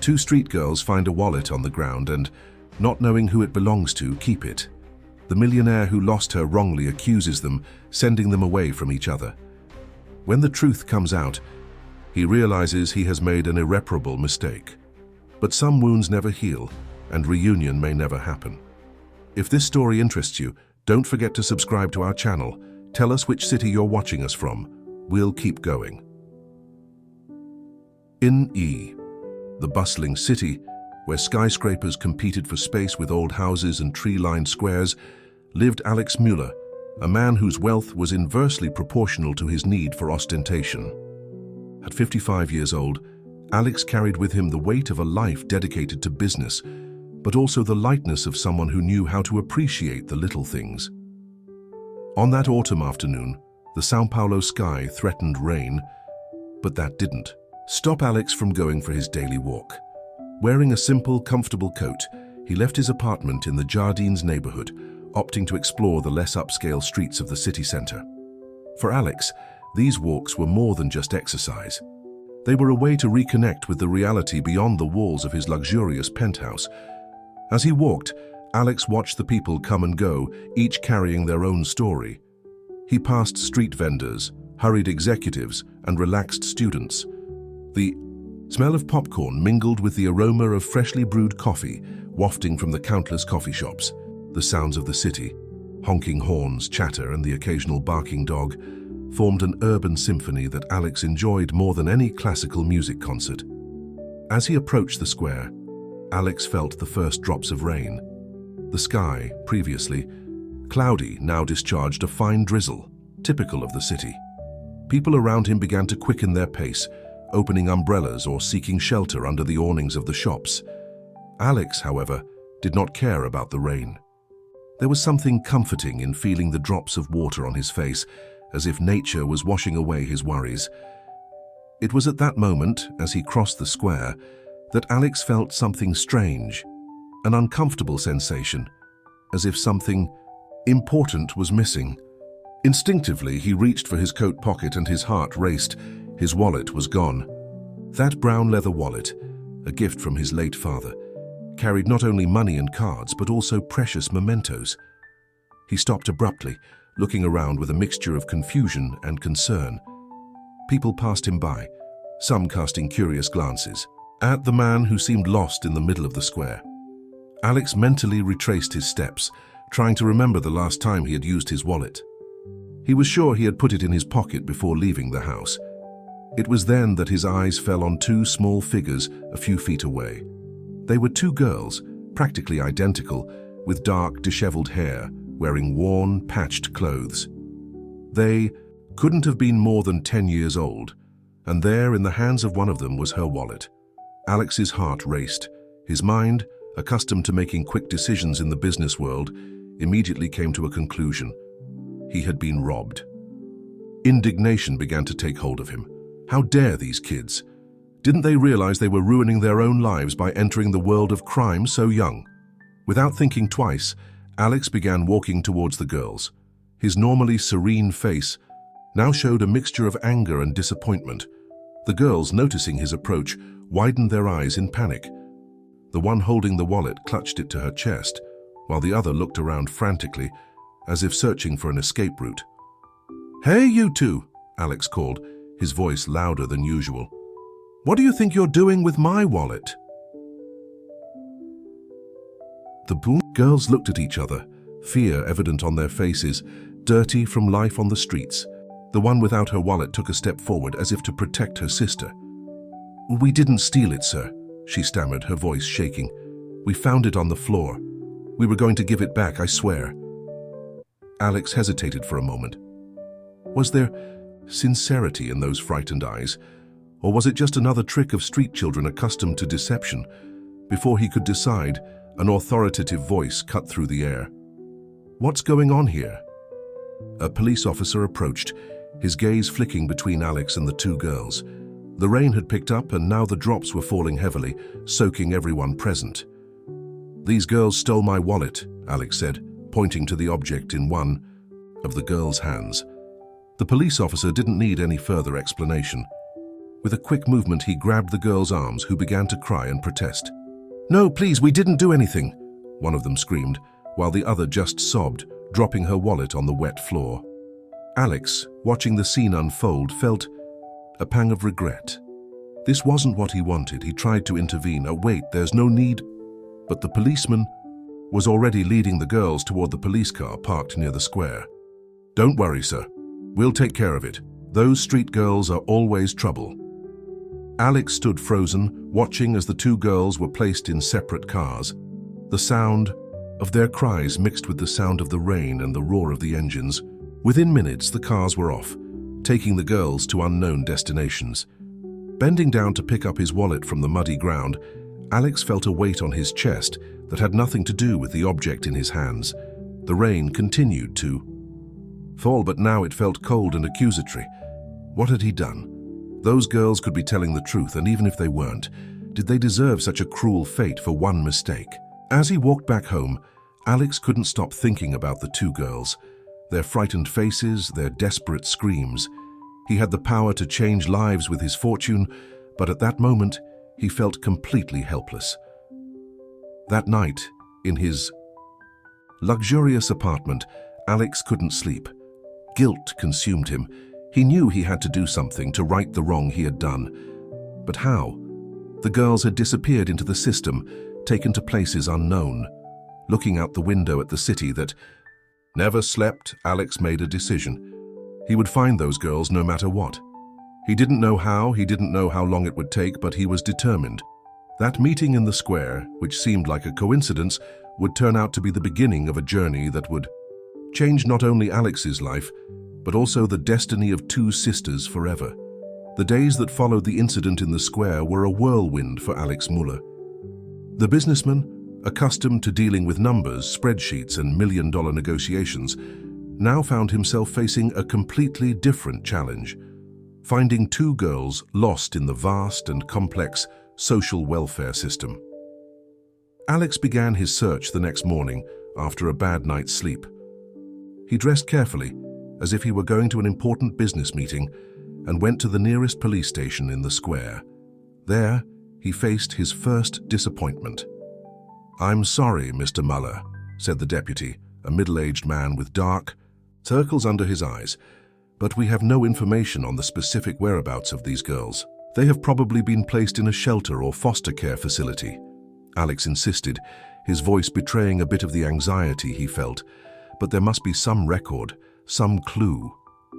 Two street girls find a wallet on the ground and, not knowing who it belongs to, keep it. The millionaire who lost her wrongly accuses them, sending them away from each other. When the truth comes out, he realizes he has made an irreparable mistake. But some wounds never heal, and reunion may never happen. If this story interests you, don't forget to subscribe to our channel. Tell us which city you're watching us from. We'll keep going. In E, the bustling city, where skyscrapers competed for space with old houses and tree-lined squares, lived Alex Mueller, a man whose wealth was inversely proportional to his need for ostentation. At 55 years old, Alex carried with him the weight of a life dedicated to business, but also the lightness of someone who knew how to appreciate the little things. On that autumn afternoon, the São Paulo sky threatened rain, but that didn't stop Alex from going for his daily walk. Wearing a simple, comfortable coat, he left his apartment in the Jardins neighborhood, opting to explore the less upscale streets of the city center. For Alex, these walks were more than just exercise. They were a way to reconnect with the reality beyond the walls of his luxurious penthouse. As he walked, Alex watched the people come and go, each carrying their own story. He passed street vendors, hurried executives, and relaxed students. The smell of popcorn mingled with the aroma of freshly brewed coffee, wafting from the countless coffee shops. The sounds of the city, honking horns, chatter, and the occasional barking dog, formed an urban symphony that Alex enjoyed more than any classical music concert. As he approached the square, Alex felt the first drops of rain. The sky, previously cloudy, now discharged a fine drizzle, typical of the city. People around him began to quicken their pace, opening umbrellas or seeking shelter under the awnings of the shops. Alex, however, did not care about the rain. There was something comforting in feeling the drops of water on his face, as if nature was washing away his worries. It was at that moment, as he crossed the square, that Alex felt something strange, an uncomfortable sensation, as if something important was missing. Instinctively, he reached for his coat pocket and his heart raced. His wallet was gone. That brown leather wallet, a gift from his late father, carried not only money and cards, but also precious mementos. He stopped abruptly, looking around with a mixture of confusion and concern. People passed him by, some casting curious glances at the man who seemed lost in the middle of the square. Alex mentally retraced his steps, trying to remember the last time he had used his wallet. He was sure he had put it in his pocket before leaving the house. It was then that his eyes fell on two small figures a few feet away. They were two girls, practically identical, with dark, disheveled hair, wearing worn, patched clothes. They couldn't have been more than 10 years old, and there in the hands of one of them was her wallet. Alex's heart raced. His mind, accustomed to making quick decisions in the business world, immediately came to a conclusion. He had been robbed. Indignation began to take hold of him. How dare these kids? Didn't they realize they were ruining their own lives by entering the world of crime so young? Without thinking twice, Alex began walking towards the girls. His normally serene face now showed a mixture of anger and disappointment. The girls, noticing his approach, widened their eyes in panic. The one holding the wallet clutched it to her chest, while the other looked around frantically, as if searching for an escape route. "Hey, you two," Alex called, his voice louder than usual. "What do you think you're doing with my wallet?" The girls looked at each other, fear evident on their faces, dirty from life on the streets. The one without her wallet took a step forward as if to protect her sister. "We didn't steal it, sir," she stammered, her voice shaking. "We found it on the floor. We were going to give it back, I swear." Alex hesitated for a moment. Was there sincerity in those frightened eyes, or was it just another trick of street children accustomed to deception? Before he could decide, an authoritative voice cut through the air. "What's going on here?" A police officer approached, his gaze flicking between Alex and the two girls. The rain had picked up and now the drops were falling heavily, soaking everyone present. "These girls stole my wallet," Alex said, pointing to the object in one of the girls' hands. The police officer didn't need any further explanation. With a quick movement, he grabbed the girl's arms, who began to cry and protest. "No, please, we didn't do anything," one of them screamed, while the other just sobbed, dropping her wallet on the wet floor. Alex, watching the scene unfold, felt a pang of regret. This wasn't what he wanted. He tried to intervene. "Oh, wait, there's no need." But the policeman was already leading the girls toward the police car parked near the square. "Don't worry, sir. We'll take care of it. Those street girls are always trouble." Alex stood frozen, watching as the two girls were placed in separate cars. The sound of their cries mixed with the sound of the rain and the roar of the engines. Within minutes, the cars were off, taking the girls to unknown destinations. Bending down to pick up his wallet from the muddy ground, Alex felt a weight on his chest that had nothing to do with the object in his hands. The rain continued to fall, but now it felt cold and accusatory. What had he done? Those girls could be telling the truth, and even if they weren't, did they deserve such a cruel fate for one mistake? As he walked back home, Alex couldn't stop thinking about the two girls, their frightened faces, their desperate screams. He had the power to change lives with his fortune, but at that moment, he felt completely helpless. That night, in his luxurious apartment, Alex couldn't sleep. Guilt consumed him. He knew he had to do something to right the wrong he had done. But how? The girls had disappeared into the system, taken to places unknown. Looking out the window at the city that never slept, Alex made a decision. He would find those girls no matter what. He didn't know how, he didn't know how long it would take, but he was determined. That meeting in the square, which seemed like a coincidence, would turn out to be the beginning of a journey that would change not only Alex's life, but also the destiny of two sisters forever. The days that followed the incident in the square were a whirlwind for Alex Muller. The businessman, accustomed to dealing with numbers, spreadsheets, and million-dollar negotiations, now found himself facing a completely different challenge: finding two girls lost in the vast and complex social welfare system. Alex began his search the next morning after a bad night's sleep. He dressed carefully, as if he were going to an important business meeting, and went to the nearest police station in the square. There, he faced his first disappointment. "I'm sorry, Mr. Muller," said the deputy, a middle-aged man with dark circles under his eyes, "but we have no information on the specific whereabouts of these girls. They have probably been placed in a shelter or foster care facility." Alex insisted, his voice betraying a bit of the anxiety he felt. "But there must be some record, some clue.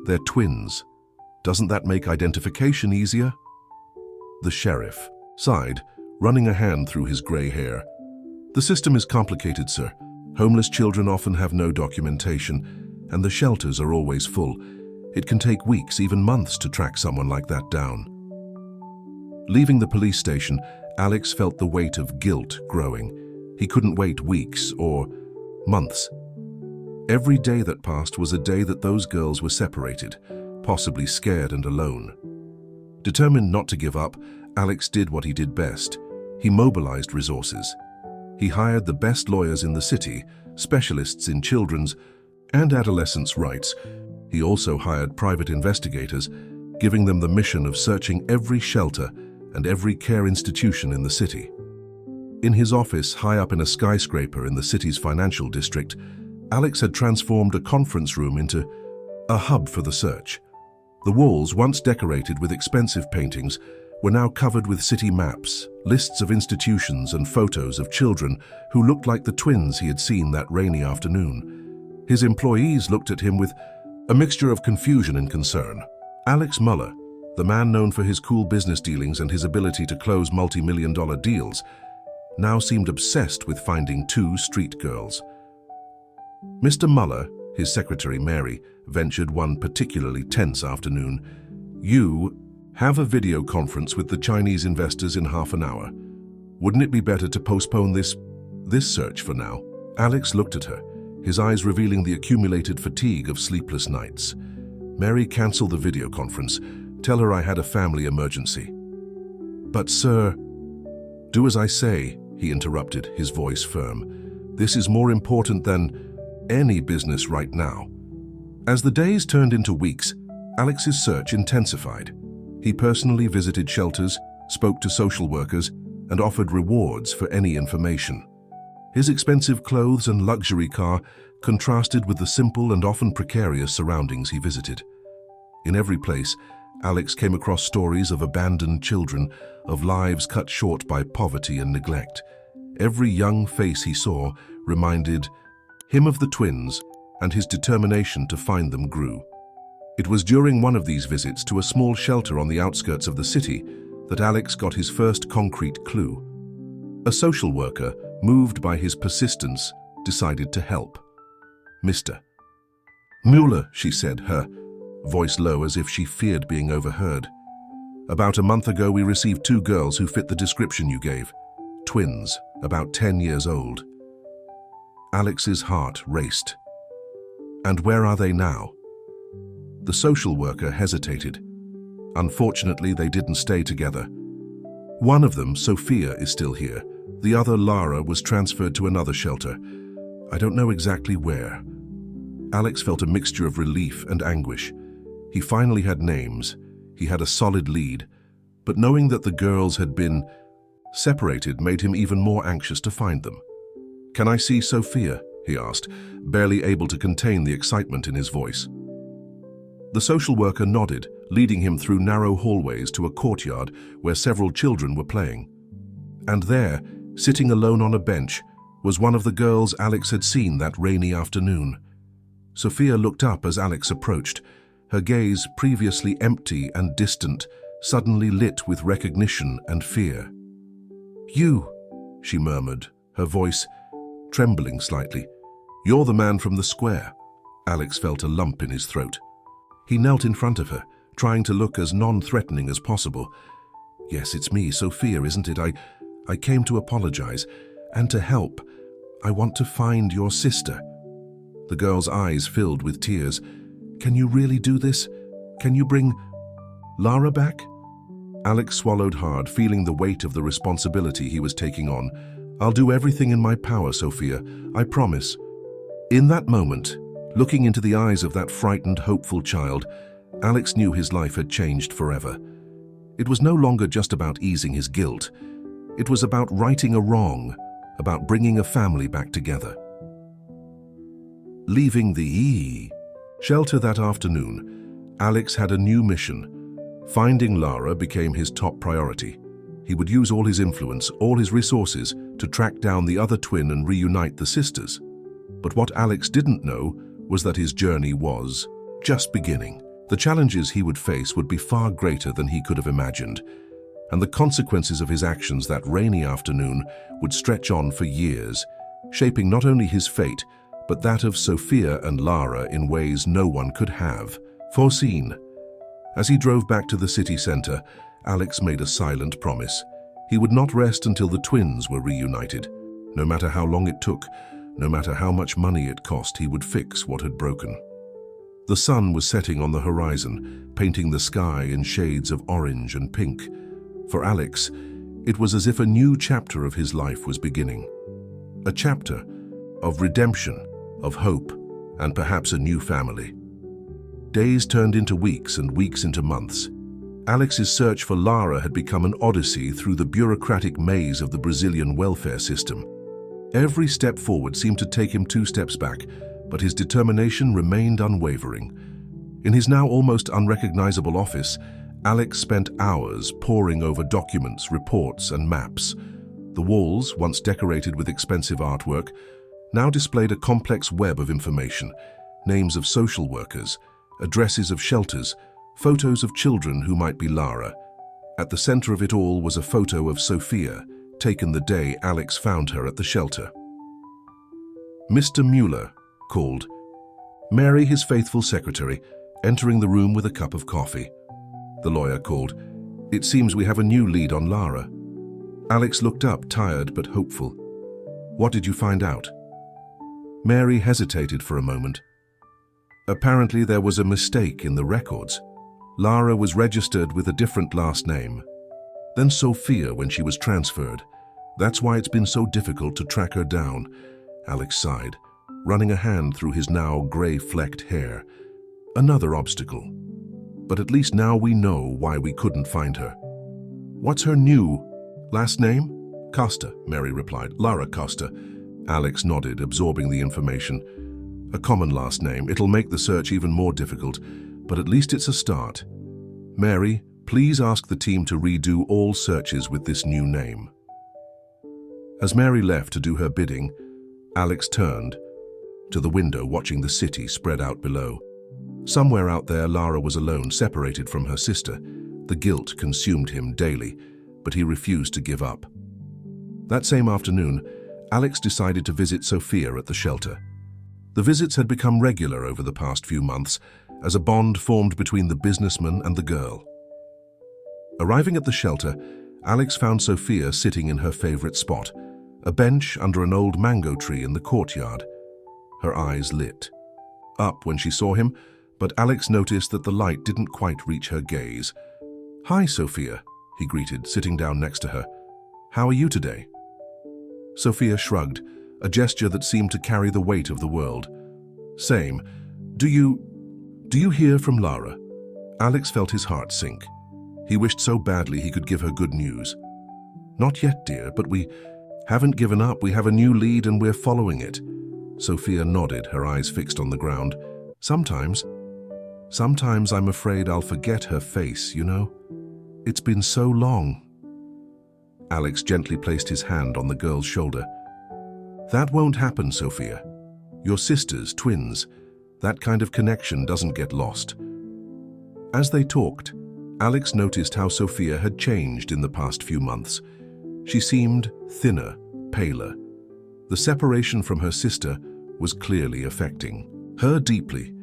They're twins. Doesn't that make identification easier?" The sheriff sighed, running a hand through his gray hair. "The system is complicated, sir. Homeless children often have no documentation, and the shelters are always full. It can take weeks, even months, to track someone like that down." Leaving the police station, Alex felt the weight of guilt growing. He couldn't wait weeks or months. Every day that passed was a day that those girls were separated, possibly scared and alone. Determined not to give up, Alex did what he did best. He mobilized resources. He hired the best lawyers in the city, specialists in children's and adolescents' rights. He also hired private investigators, giving them the mission of searching every shelter and every care institution in the city. In his office, high up in a skyscraper in the city's financial district, Alex had transformed a conference room into a hub for the search. The walls, once decorated with expensive paintings, were now covered with city maps, lists of institutions, and photos of children who looked like the twins he had seen that rainy afternoon. His employees looked at him with a mixture of confusion and concern. Alex Muller, the man known for his cool business dealings and his ability to close multi-million-dollar deals, now seemed obsessed with finding two street girls. Mr. Muller, his secretary Mary, ventured one particularly tense afternoon. "You have a video conference with the Chinese investors in half an hour. Wouldn't it be better to postpone this search for now?" Alex looked at her, his eyes revealing the accumulated fatigue of sleepless nights. "Mary, cancel the video conference. Tell her I had a family emergency." "But sir..." "Do as I say," he interrupted, his voice firm. "This is more important than any business right now." As the days turned into weeks, Alex's search intensified. He personally visited shelters, spoke to social workers, and offered rewards for any information. His expensive clothes and luxury car contrasted with the simple and often precarious surroundings he visited. In every place, Alex came across stories of abandoned children, of lives cut short by poverty and neglect. Every young face he saw reminded him of the twins, and his determination to find them grew. It was during one of these visits to a small shelter on the outskirts of the city that Alex got his first concrete clue. A social worker, moved by his persistence, decided to help. "Mr. Mueller," she said, her voice low as if she feared being overheard. "About a month ago we received 2 girls who fit the description you gave. Twins, about 10 years old." Alex's heart raced. "And where are they now?" The social worker hesitated. "Unfortunately, they didn't stay together. One of them, Sophia, is still here. The other, Lara, was transferred to another shelter. I don't know exactly where." Alex felt a mixture of relief and anguish. He finally had names. He had a solid lead. But knowing that the girls had been separated made him even more anxious to find them. "Can I see Sophia?" he asked, barely able to contain the excitement in his voice. The social worker nodded, leading him through narrow hallways to a courtyard where several children were playing. And there, sitting alone on a bench, was one of the girls Alex had seen that rainy afternoon. Sophia looked up as Alex approached, her gaze, previously empty and distant, suddenly lit with recognition and fear. "You," she murmured, her voice trembling slightly. "You're the man from the square." Alex felt a lump in his throat. He knelt in front of her, trying to look as non-threatening as possible. "Yes, it's me, Sophia, isn't it? I came to apologize and to help. I want to find your sister." The girl's eyes filled with tears. "Can you really do this? Can you bring Lara back?" Alex swallowed hard, feeling the weight of the responsibility he was taking on. "I'll do everything in my power, Sophia. I promise." In that moment, looking into the eyes of that frightened, hopeful child, Alex knew his life had changed forever. It was no longer just about easing his guilt. It was about righting a wrong, about bringing a family back together. Leaving the shelter that afternoon, Alex had a new mission. Finding Lara became his top priority. He would use all his influence, all his resources, to track down the other twin and reunite the sisters. But what Alex didn't know was that his journey was just beginning. The challenges he would face would be far greater than he could have imagined, and the consequences of his actions that rainy afternoon would stretch on for years, shaping not only his fate, but that of Sophia and Lara in ways no one could have foreseen. As he drove back to the city center, Alex made a silent promise. He would not rest until the twins were reunited. No matter how long it took, no matter how much money it cost, he would fix what had broken. The sun was setting on the horizon, painting the sky in shades of orange and pink. For Alex, it was as if a new chapter of his life was beginning. A chapter of redemption, of hope, and perhaps a new family. Days turned into weeks and weeks into months. Alex's search for Lara had become an odyssey through the bureaucratic maze of the Brazilian welfare system. Every step forward seemed to take him 2 steps back, but his determination remained unwavering. In his now almost unrecognizable office, Alex spent hours poring over documents, reports, and maps. The walls, once decorated with expensive artwork, now displayed a complex web of information: names of social workers, addresses of shelters, photos of children who might be Lara. At the center of it all was a photo of Sophia, taken the day Alex found her at the shelter. Mr. Mueller called, Mary, his faithful secretary, entering the room with a cup of coffee. The lawyer called, It seems we have a new lead on Lara. Alex looked up, tired but hopeful. What did you find out? Mary hesitated for a moment. Apparently there was a mistake in the records. Lara was registered with a different last name. Then Sophia when she was transferred. That's why it's been so difficult to track her down. Alex sighed, running a hand through his now gray-flecked hair. Another obstacle. But at least now we know why we couldn't find her. What's her new last name? Costa, Mary replied. Lara Costa. Alex nodded, absorbing the information. A common last name. It'll make the search even more difficult, but at least it's a start. Mary, please ask the team to redo all searches with this new name. As Mary left to do her bidding, Alex turned to the window, watching the city spread out below. Somewhere out there, Lara was alone, separated from her sister. The guilt consumed him daily, but he refused to give up. That same afternoon, Alex decided to visit Sophia at the shelter. The visits had become regular over the past few months, as a bond formed between the businessman and the girl. Arriving at the shelter, Alex found Sophia sitting in her favorite spot, a bench under an old mango tree in the courtyard. Her eyes lit up when she saw him, but Alex noticed that the light didn't quite reach her gaze. "Hi, Sophia," he greeted, sitting down next to her. "How are you today?" Sophia shrugged, a gesture that seemed to carry the weight of the world. "Same. Do you hear from Lara?" Alex felt his heart sink. He wished so badly he could give her good news. "Not yet, dear, but we haven't given up. We have a new lead and we're following it." Sophia nodded, her eyes fixed on the ground. Sometimes I'm afraid I'll forget her face, you know? It's been so long." Alex gently placed his hand on the girl's shoulder. "That won't happen, Sophia. You're sisters, twins. That kind of connection doesn't get lost." As they talked, Alex noticed how Sophia had changed in the past few months. She seemed thinner, paler. The separation from her sister was clearly affecting her deeply.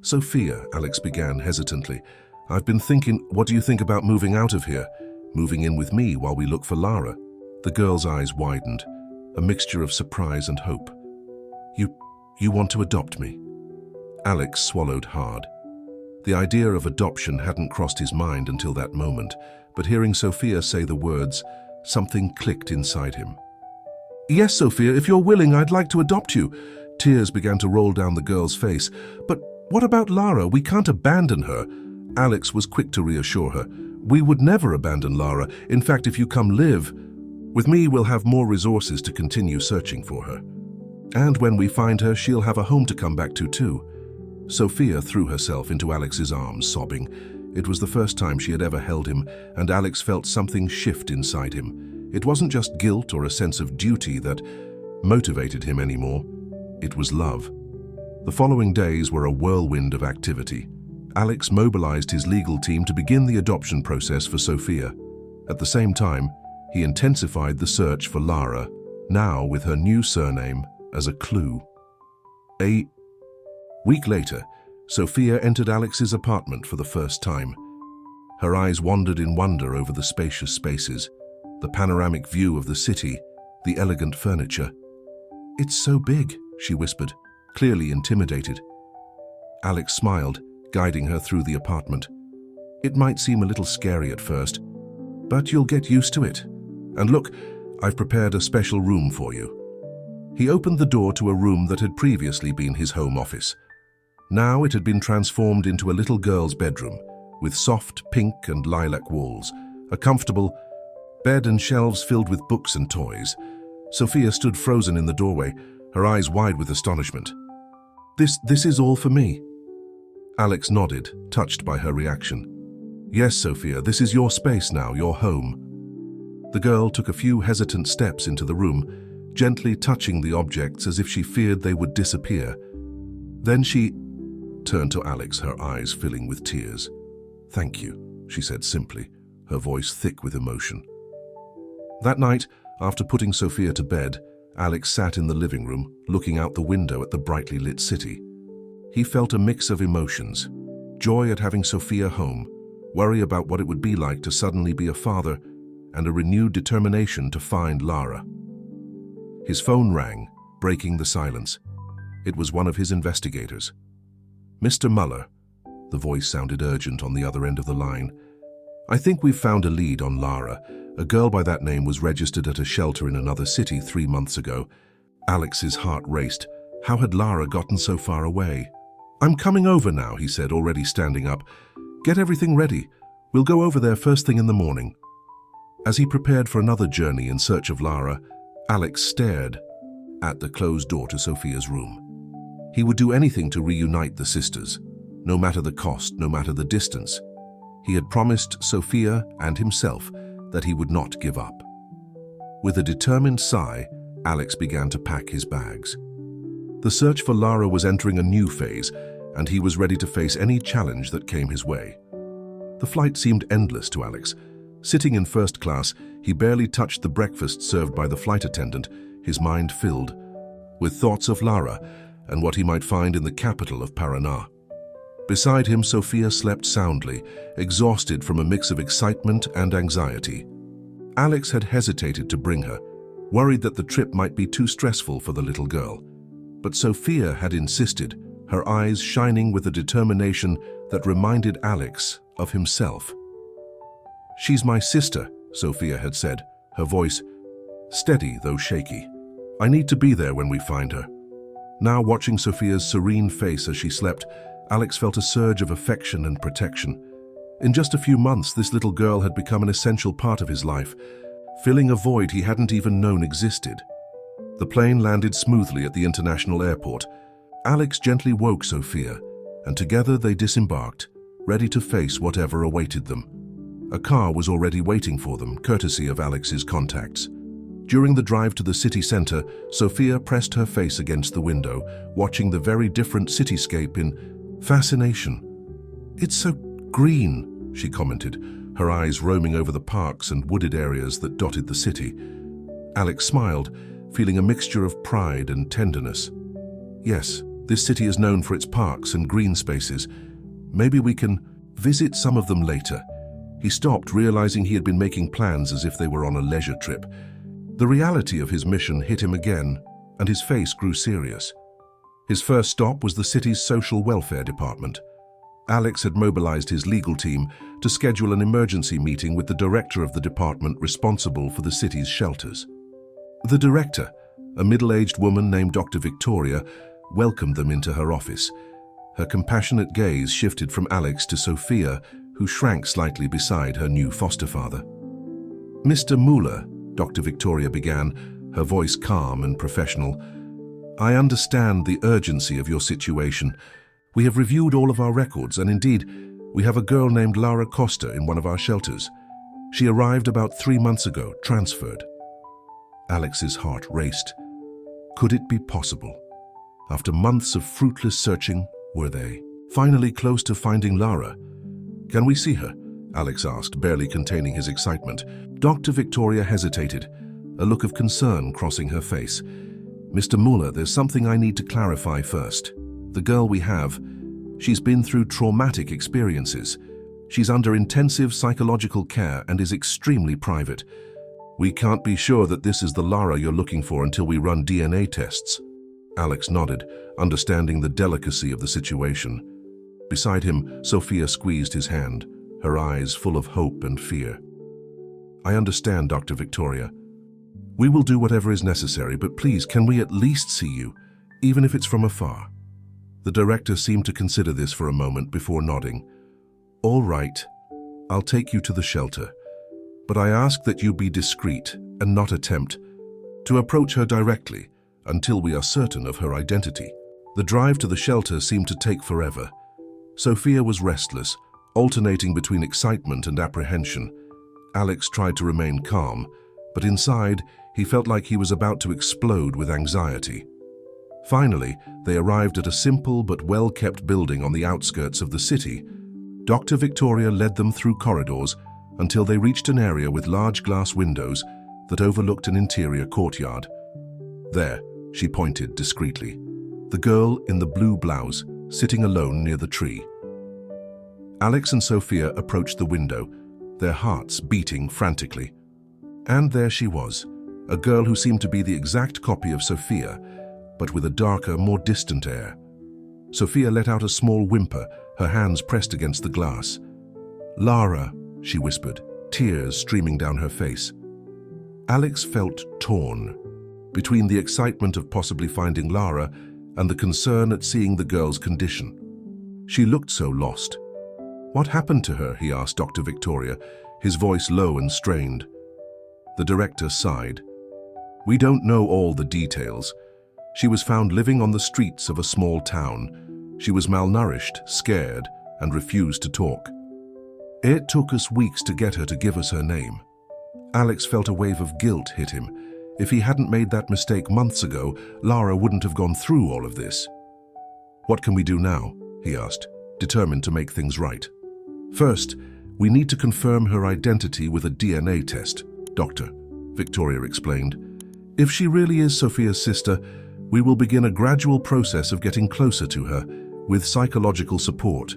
"Sophia," Alex began hesitantly, "I've been thinking, what do you think about moving out of here? Moving in with me while we look for Lara?" The girl's eyes widened, a mixture of surprise and hope. You want to adopt me?" Alex swallowed hard. The idea of adoption hadn't crossed his mind until that moment, but hearing Sophia say the words, something clicked inside him. "Yes, Sophia, if you're willing, I'd like to adopt you." Tears began to roll down the girl's face. "But what about Lara? We can't abandon her." Alex was quick to reassure her. "We would never abandon Lara. In fact, if you come live with me, we'll have more resources to continue searching for her. And when we find her, she'll have a home to come back to too." Sophia threw herself into Alex's arms, sobbing. It was the first time she had ever held him, and Alex felt something shift inside him. It wasn't just guilt or a sense of duty that motivated him anymore. It was love. The following days were a whirlwind of activity. Alex mobilized his legal team to begin the adoption process for Sophia. At the same time, he intensified the search for Lara, now with her new surname as a clue. A week later, Sophia entered Alex's apartment for the first time. Her eyes wandered in wonder over the spacious spaces, the panoramic view of the city, the elegant furniture. "It's so big," she whispered, clearly intimidated. Alex smiled, guiding her through the apartment. "It might seem a little scary at first, but you'll get used to it. And look, I've prepared a special room for you." He opened the door to a room that had previously been his home office. Now it had been transformed into a little girl's bedroom, with soft pink and lilac walls, a comfortable bed and shelves filled with books and toys. Sophia stood frozen in the doorway, her eyes wide with astonishment. This is all for me?" Alex nodded, touched by her reaction. "Yes, Sophia, this is your space now, your home." The girl took a few hesitant steps into the room, gently touching the objects as if she feared they would disappear. Then she turned to Alex, her eyes filling with tears. "Thank you," she said simply, her voice thick with emotion. That night, after putting Sophia to bed, Alex sat in the living room, looking out the window at the brightly lit city. He felt a mix of emotions: joy at having Sophia home, worry about what it would be like to suddenly be a father, and a renewed determination to find Lara. His phone rang, breaking the silence. It was one of his investigators. "Mr. Muller," the voice sounded urgent on the other end of the line. "I think we've found a lead on Lara. A girl by that name was registered at a shelter in another city 3 months ago." Alex's heart raced. How had Lara gotten so far away? "I'm coming over now," he said, already standing up. "Get everything ready. We'll go over there first thing in the morning." As he prepared for another journey in search of Lara, Alex stared at the closed door to Sophia's room. He would do anything to reunite the sisters, no matter the cost, no matter the distance. He had promised Sophia and himself that he would not give up. With a determined sigh, Alex began to pack his bags. The search for Lara was entering a new phase, and he was ready to face any challenge that came his way. The flight seemed endless to Alex. Sitting in first class, he barely touched the breakfast served by the flight attendant, his mind filled with thoughts of Lara and what he might find in the capital of Paraná. Beside him, Sophia slept soundly, exhausted from a mix of excitement and anxiety. Alex had hesitated to bring her, worried that the trip might be too stressful for the little girl. But Sophia had insisted, her eyes shining with a determination that reminded Alex of himself. "She's my sister," Sophia had said, her voice steady though shaky. "I need to be there when we find her." Now, watching Sophia's serene face as she slept, Alex felt a surge of affection and protection. In just a few months, this little girl had become an essential part of his life, filling a void he hadn't even known existed. The plane landed smoothly at the international airport. Alex gently woke Sophia, and together they disembarked, ready to face whatever awaited them. A car was already waiting for them, courtesy of Alex's contacts. During the drive to the city center, Sophia pressed her face against the window, watching the very different cityscape in fascination. "It's so green," she commented, her eyes roaming over the parks and wooded areas that dotted the city. Alex smiled, feeling a mixture of pride and tenderness. "Yes, this city is known for its parks and green spaces. Maybe we can visit some of them later." He stopped, realizing he had been making plans as if they were on a leisure trip. The reality of his mission hit him again, and his face grew serious. His first stop was the city's social welfare department. Alex had mobilized his legal team to schedule an emergency meeting with the director of the department responsible for the city's shelters. The director, a middle-aged woman named Dr. Victoria, welcomed them into her office. Her compassionate gaze shifted from Alex to Sophia, who shrank slightly beside her new foster father. "Mr. Muller," Dr. Victoria began, her voice calm and professional, "I understand the urgency of your situation. We have reviewed all of our records, and indeed, we have a girl named Lara Costa in one of our shelters. She arrived about 3 months ago, transferred." Alex's heart raced. Could it be possible? After months of fruitless searching, were they finally close to finding Lara? "Can we see her?" Alex asked, barely containing his excitement. Dr. Victoria hesitated, a look of concern crossing her face. "Mr. Muller, there's something I need to clarify first. The girl we have, she's been through traumatic experiences. She's under intensive psychological care and is extremely private. We can't be sure that this is the Lara you're looking for until we run DNA tests." Alex nodded, understanding the delicacy of the situation. Beside him, Sophia squeezed his hand, her eyes full of hope and fear. "I understand, Dr. Victoria. We will do whatever is necessary, but please, can we at least see you, even if it's from afar?" The director seemed to consider this for a moment before nodding. "All right, I'll take you to the shelter, but I ask that you be discreet and not attempt to approach her directly until we are certain of her identity." The drive to the shelter seemed to take forever. Sophia was restless, alternating between excitement and apprehension. Alex tried to remain calm, but inside, he felt like he was about to explode with anxiety. Finally, they arrived at a simple but well-kept building on the outskirts of the city. Dr. Victoria led them through corridors until they reached an area with large glass windows that overlooked an interior courtyard. "There," she pointed discreetly, the girl in the blue blouse sitting alone near the tree. Alex and Sophia approached the window, their hearts beating frantically. And there she was, a girl who seemed to be the exact copy of Sophia, but with a darker, more distant air. Sophia let out a small whimper, her hands pressed against the glass. "Lara," she whispered, tears streaming down her face. Alex felt torn between the excitement of possibly finding Lara and the concern at seeing the girl's condition. She looked so lost. "What happened to her?" he asked Dr. Victoria, his voice low and strained. The director sighed. "We don't know all the details. She was found living on the streets of a small town. She was malnourished, scared, and refused to talk. It took us weeks to get her to give us her name." Alex felt a wave of guilt hit him. If he hadn't made that mistake months ago, Lara wouldn't have gone through all of this. "What can we do now?" he asked, determined to make things right. "First, we need to confirm her identity with a DNA test, Doctor," Victoria explained. "If she really is Sophia's sister, we will begin a gradual process of getting closer to her, with psychological support.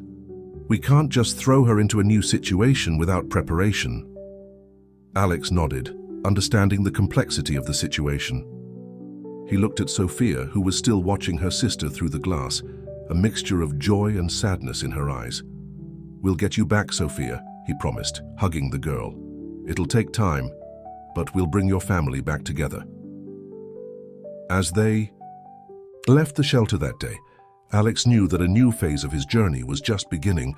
We can't just throw her into a new situation without preparation." Alex nodded, understanding the complexity of the situation. He looked at Sophia, who was still watching her sister through the glass, a mixture of joy and sadness in her eyes. "We'll get you back, Sophia," he promised, hugging the girl. "It'll take time, but we'll bring your family back together." As they left the shelter that day, Alex knew that a new phase of his journey was just beginning.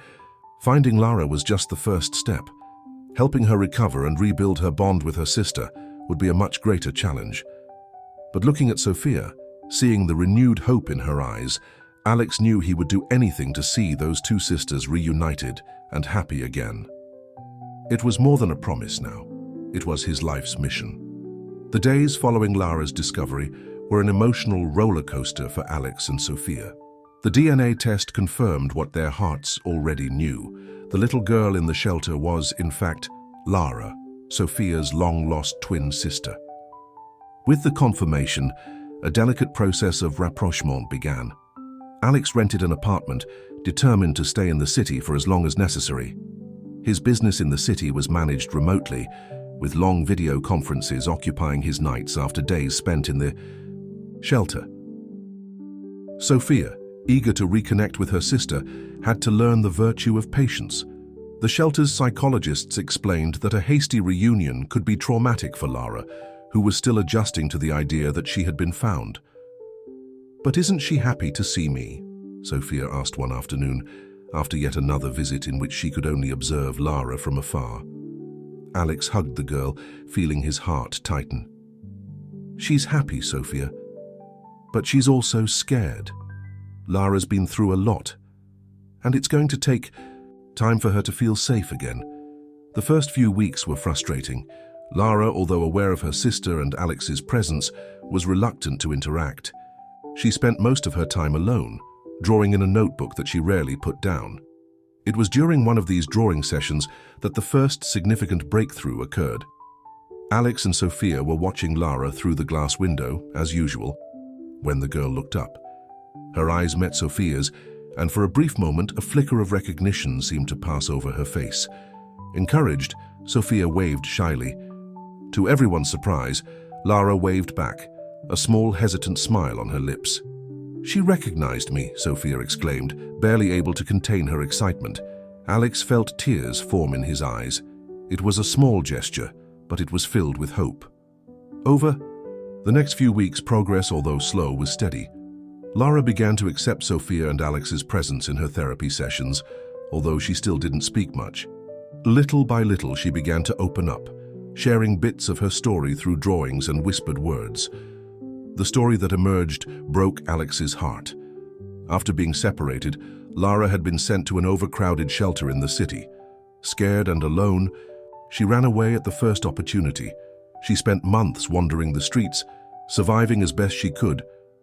Finding Lara was just the first step. Helping her recover and rebuild her bond with her sister would be a much greater challenge. But looking at Sophia, seeing the renewed hope in her eyes, Alex knew he would do anything to see those two sisters reunited and happy again. It was more than a promise now. It was his life's mission. The days following Lara's discovery were an emotional roller coaster for Alex and Sophia. The DNA test confirmed what their hearts already knew. The little girl in the shelter was, in fact, Lara, Sophia's long-lost twin sister. With the confirmation, a delicate process of rapprochement began. Alex rented an apartment, determined to stay in the city for as long as necessary. His business in the city was managed remotely, with long video conferences occupying his nights after days spent in the shelter. Sophia, eager to reconnect with her sister, had to learn the virtue of patience. The shelter's psychologists explained that a hasty reunion could be traumatic for Lara, who was still adjusting to the idea that she had been found. "But isn't she happy to see me?" Sophia asked one afternoon, after yet another visit in which she could only observe Lara from afar. Alex hugged the girl, feeling his heart tighten. "She's happy, Sophia, but she's also scared. Lara's been through a lot, and it's going to take time for her to feel safe again." The first few weeks were frustrating. Lara, although aware of her sister and Alex's presence, was reluctant to interact. She spent most of her time alone, drawing in a notebook that she rarely put down. It was during one of these drawing sessions that the first significant breakthrough occurred. Alex and Sophia were watching Lara through the glass window, as usual, when the girl looked up. Her eyes met Sophia's, and for a brief moment, a flicker of recognition seemed to pass over her face. Encouraged, Sophia waved shyly. To everyone's surprise, Lara waved back, a small, hesitant smile on her lips. "She recognized me," Sophia exclaimed, barely able to contain her excitement. Alex felt tears form in his eyes. It was a small gesture, but it was filled with hope. Over the next few weeks, progress, although slow, was steady. Lara began to accept Sophia and Alex's presence in her therapy sessions, although she still didn't speak much. Little by little, she began to open up, sharing bits of her story through drawings and whispered words. The story that emerged broke Alex's heart. After being separated, Lara had been sent to an overcrowded shelter in the city. Scared and alone, she ran away at the first opportunity. She spent months wandering the streets, surviving as best she could,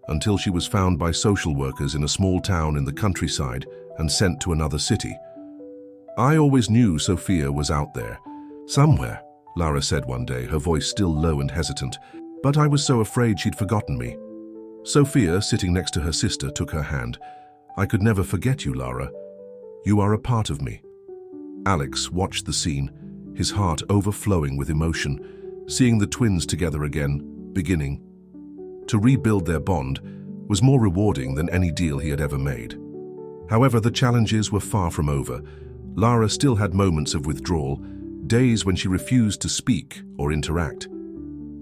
until she was found by social workers in a small town in the countryside and sent to another city. "I always knew Sophia was out there, somewhere," Lara said one day, her voice still low and hesitant, "but I was so afraid she'd forgotten me." Sophia, sitting next to her sister, took her hand. "I could never forget you, Lara. You are a part of me." Alex watched the scene, his heart overflowing with emotion, seeing the twins together again, beginning to rebuild their bond, was more rewarding than any deal he had ever made. However, the challenges were far from over. Lara still had moments of withdrawal, days when she refused to speak or interact.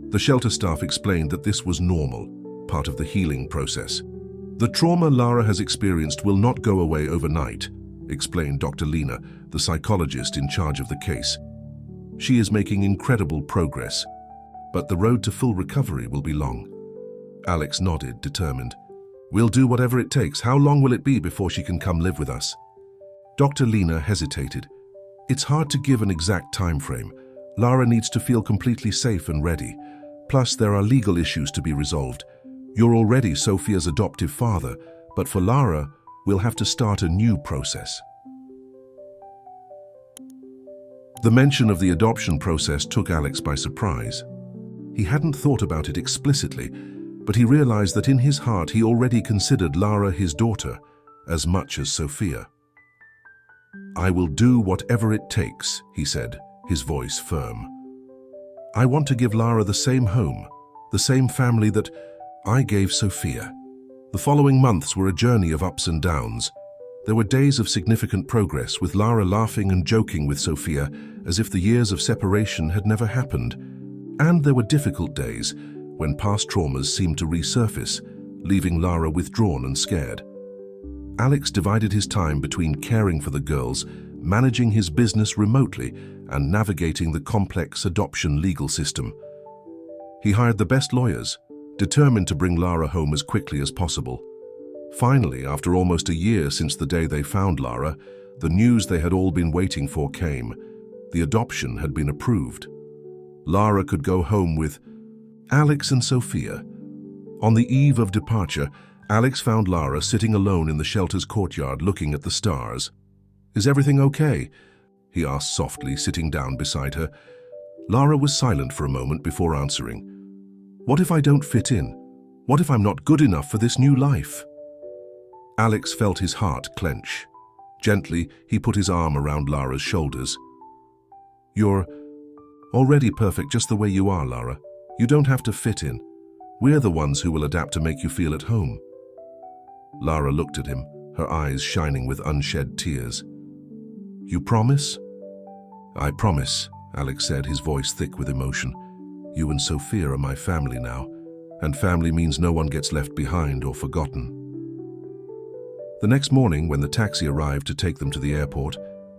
The shelter staff explained that this was normal, part of the healing process. "The trauma Lara has experienced will not go away overnight. explained Dr. Lena, the psychologist in charge of the case. She is making incredible progress, but the road to full recovery will be long. Alex nodded, determined. We'll do whatever it takes. How long will it be before she can come live with us? Dr. Lena hesitated. It's hard to give an exact time frame. Lara needs to feel completely safe and ready. Plus, there are legal issues to be resolved. You're already Sophia's adoptive father, but for Lara, we'll have to start a new process. The mention of the adoption process took Alex by surprise. He hadn't thought about it explicitly, but he realized that in his heart he already considered Lara his daughter as much as Sophia. I will do whatever it takes, he said, his voice firm. I want to give Lara the same home, the same family that I gave Sophia. The following months were a journey of ups and downs. There were days of significant progress, with Lara laughing and joking with Sophia as if the years of separation had never happened. And there were difficult days when past traumas seemed to resurface, leaving Lara withdrawn and scared. Alex divided his time between caring for the girls, managing his business remotely, and navigating the complex adoption legal system. He hired the best lawyers, determined to bring Lara home as quickly as possible. Finally, after almost a year since the day they found Lara, the news they had all been waiting for came. The adoption had been approved. Lara could go home with Alex and Sophia. On the eve of departure, Alex found Lara sitting alone in the shelter's courtyard looking at the stars. Is everything okay? He asked softly, sitting down beside her. Lara was silent for a moment before answering. What if I don't fit in? What if I'm not good enough for this new life? Alex felt his heart clench. Gently, he put his arm around Lara's shoulders. You're already perfect just the way you are, Lara. You don't have to fit in. We're the ones who will adapt to make you feel at home. Lara looked at him, her eyes shining with unshed tears. You promise? I promise, Alex said, his voice thick with emotion. You and Sophia are my family now, and family means no one gets left behind or forgotten. The next morning, when the taxi arrived to take them to the airport,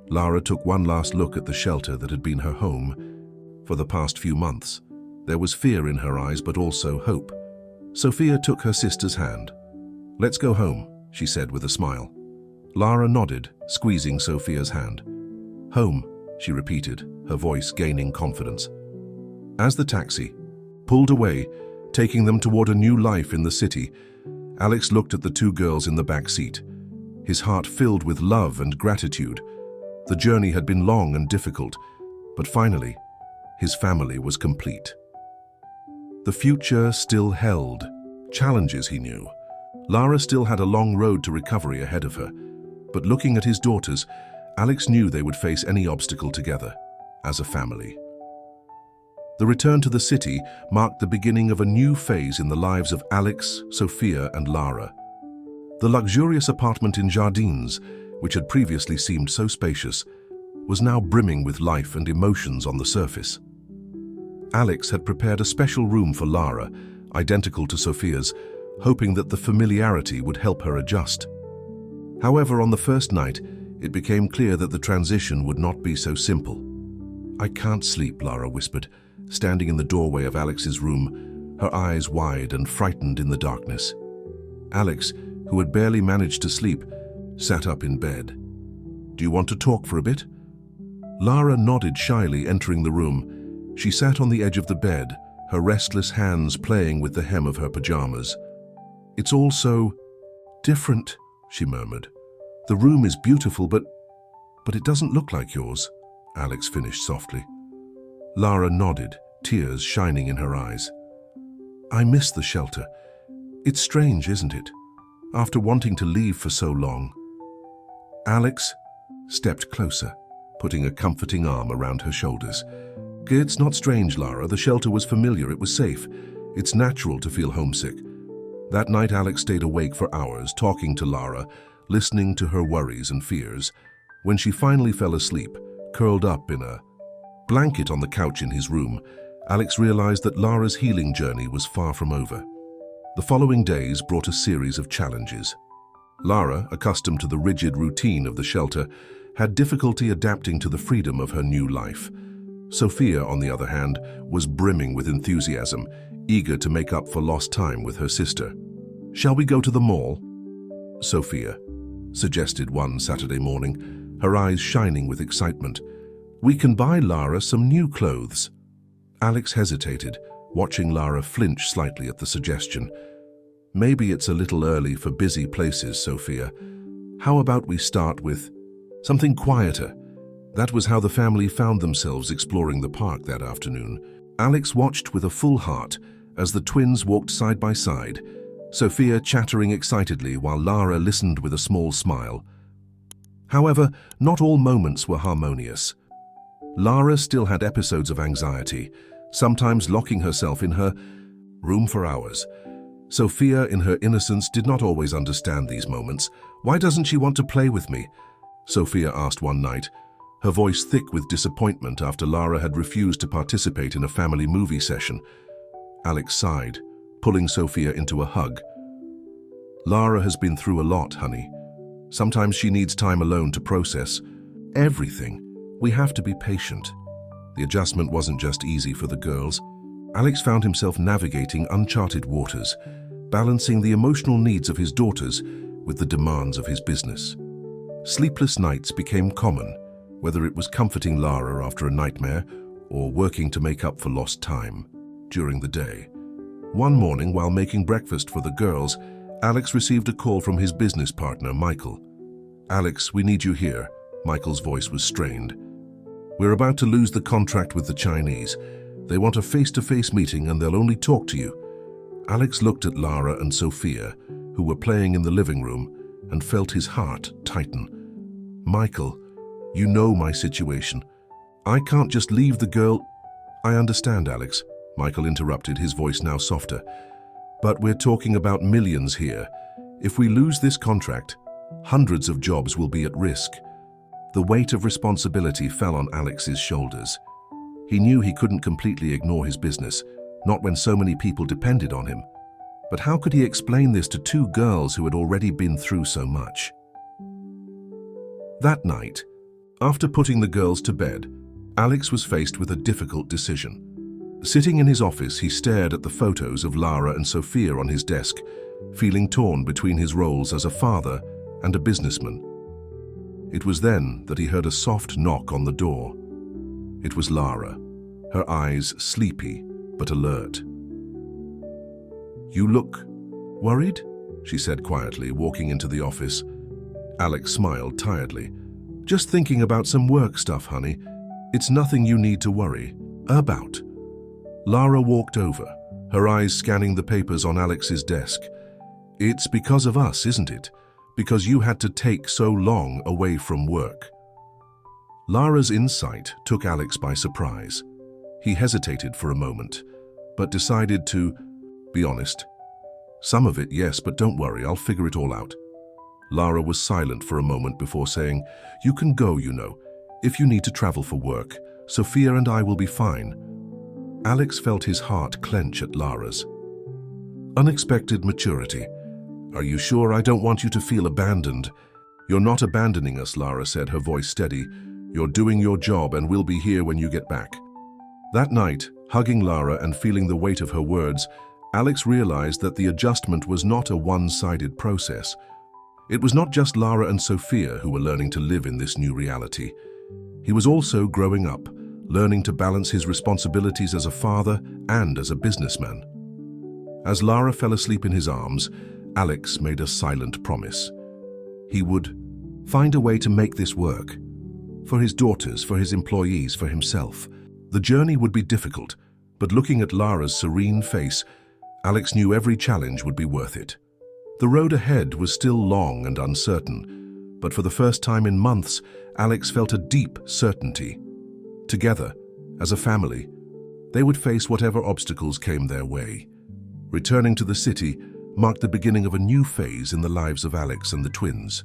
Lara took one last look at the shelter that had been her home for the past few months. There was fear in her eyes, but also hope. Sophia took her sister's hand. Let's go home, she said with a smile. Lara nodded, squeezing Sophia's hand. Home, she repeated, her voice gaining confidence. As the taxi pulled away, taking them toward a new life in the city, Alex looked at the two girls in the back seat, his heart filled with love and gratitude. The journey had been long and difficult, but finally, his family was complete. The future still held challenges, he knew. Lara still had a long road to recovery ahead of her, but looking at his daughters, Alex knew they would face any obstacle together, as a family. The return to the city marked the beginning of a new phase in the lives of Alex, Sophia, and Lara. The luxurious apartment in Jardines, which had previously seemed so spacious, was now brimming with life and emotions on the surface. Alex had prepared a special room for Lara, identical to Sophia's, hoping that the familiarity would help her adjust. However, on the first night, it became clear that the transition would not be so simple. I can't sleep, Lara whispered, standing in the doorway of Alex's room, her eyes wide and frightened in the darkness. Alex, who had barely managed to sleep, sat up in bed. Do you want to talk for a bit? Lara nodded shyly, entering the room. She sat on the edge of the bed, her restless hands playing with the hem of her pajamas. It's all so different, she murmured. The room is beautiful, but it doesn't look like yours, Alex finished softly. Lara nodded, tears shining in her eyes. I miss the shelter. It's strange, isn't it? After wanting to leave for so long. Alex stepped closer, putting a comforting arm around her shoulders. It's not strange, Lara. The shelter was familiar. It was safe. It's natural to feel homesick. That night, Alex stayed awake for hours, talking to Lara, listening to her worries and fears. When she finally fell asleep, curled up in a blanket on the couch in his room, Alex realized that Lara's healing journey was far from over. The following days brought a series of challenges. Lara, accustomed to the rigid routine of the shelter, had difficulty adapting to the freedom of her new life. Sophia, on the other hand, was brimming with enthusiasm, eager to make up for lost time with her sister. "Shall we go to the mall?" Sophia suggested one Saturday morning, her eyes shining with excitement. "We can buy Lara some new clothes." Alex hesitated, watching Lara flinch slightly at the suggestion. "Maybe it's a little early for busy places, Sophia. How about we start with something quieter?" That was how the family found themselves exploring the park that afternoon. Alex watched with a full heart as the twins walked side by side, Sophia chattering excitedly while Lara listened with a small smile. However, not all moments were harmonious. Lara still had episodes of anxiety, sometimes locking herself in her room for hours. Sophia, in her innocence, did not always understand these moments. "Why doesn't she want to play with me?" Sophia asked one night, her voice thick with disappointment after Lara had refused to participate in a family movie session. Alex sighed, pulling Sophia into a hug. "Lara has been through a lot, honey. Sometimes she needs time alone to process everything. We have to be patient." The adjustment wasn't just easy for the girls. Alex found himself navigating uncharted waters, balancing the emotional needs of his daughters with the demands of his business. Sleepless nights became common, whether it was comforting Lara after a nightmare or working to make up for lost time during the day. One morning, while making breakfast for the girls, Alex received a call from his business partner, Michael. "Alex, we need you here." Michael's voice was strained. "We're about to lose the contract with the Chinese. They want a face-to-face meeting and they'll only talk to you." Alex looked at Lara and Sophia, who were playing in the living room, and felt his heart tighten. "Michael, you know my situation. I can't just leave the girl." "I understand, Alex," Michael interrupted, his voice now softer. "But we're talking about millions here. If we lose this contract, hundreds of jobs will be at risk." The weight of responsibility fell on Alex's shoulders. He knew he couldn't completely ignore his business, not when so many people depended on him. But how could he explain this to two girls who had already been through so much? That night, after putting the girls to bed, Alex was faced with a difficult decision. Sitting in his office, he stared at the photos of Lara and Sophia on his desk, feeling torn between his roles as a father and a businessman. It was then that he heard a soft knock on the door. It was Lara, her eyes sleepy but alert. "You look worried?" she said quietly, walking into the office. Alex smiled tiredly. "Just thinking about some work stuff, honey. It's nothing you need to worry about." Lara walked over, her eyes scanning the papers on Alex's desk. "It's because of us, isn't it? Because you had to take so long away from work." Lara's insight took Alex by surprise. He hesitated for a moment, but decided to be honest. "Some of it, yes, but don't worry, I'll figure it all out." Lara was silent for a moment before saying, "You can go, you know, if you need to travel for work. Sophia and I will be fine." Alex felt his heart clench at Lara's unexpected maturity. "Are you sure? I don't want you to feel abandoned." "You're not abandoning us," Lara said, her voice steady. "You're doing your job and we'll be here when you get back." That night, hugging Lara and feeling the weight of her words, Alex realized that the adjustment was not a one-sided process. It was not just Lara and Sophia who were learning to live in this new reality. He was also growing up, learning to balance his responsibilities as a father and as a businessman. As Lara fell asleep in his arms, Alex made a silent promise. He would find a way to make this work. For his daughters, for his employees, for himself. The journey would be difficult, but looking at Lara's serene face, Alex knew every challenge would be worth it. The road ahead was still long and uncertain, but for the first time in months, Alex felt a deep certainty. Together, as a family, they would face whatever obstacles came their way. Returning to the city marked the beginning of a new phase in the lives of Alex and the twins.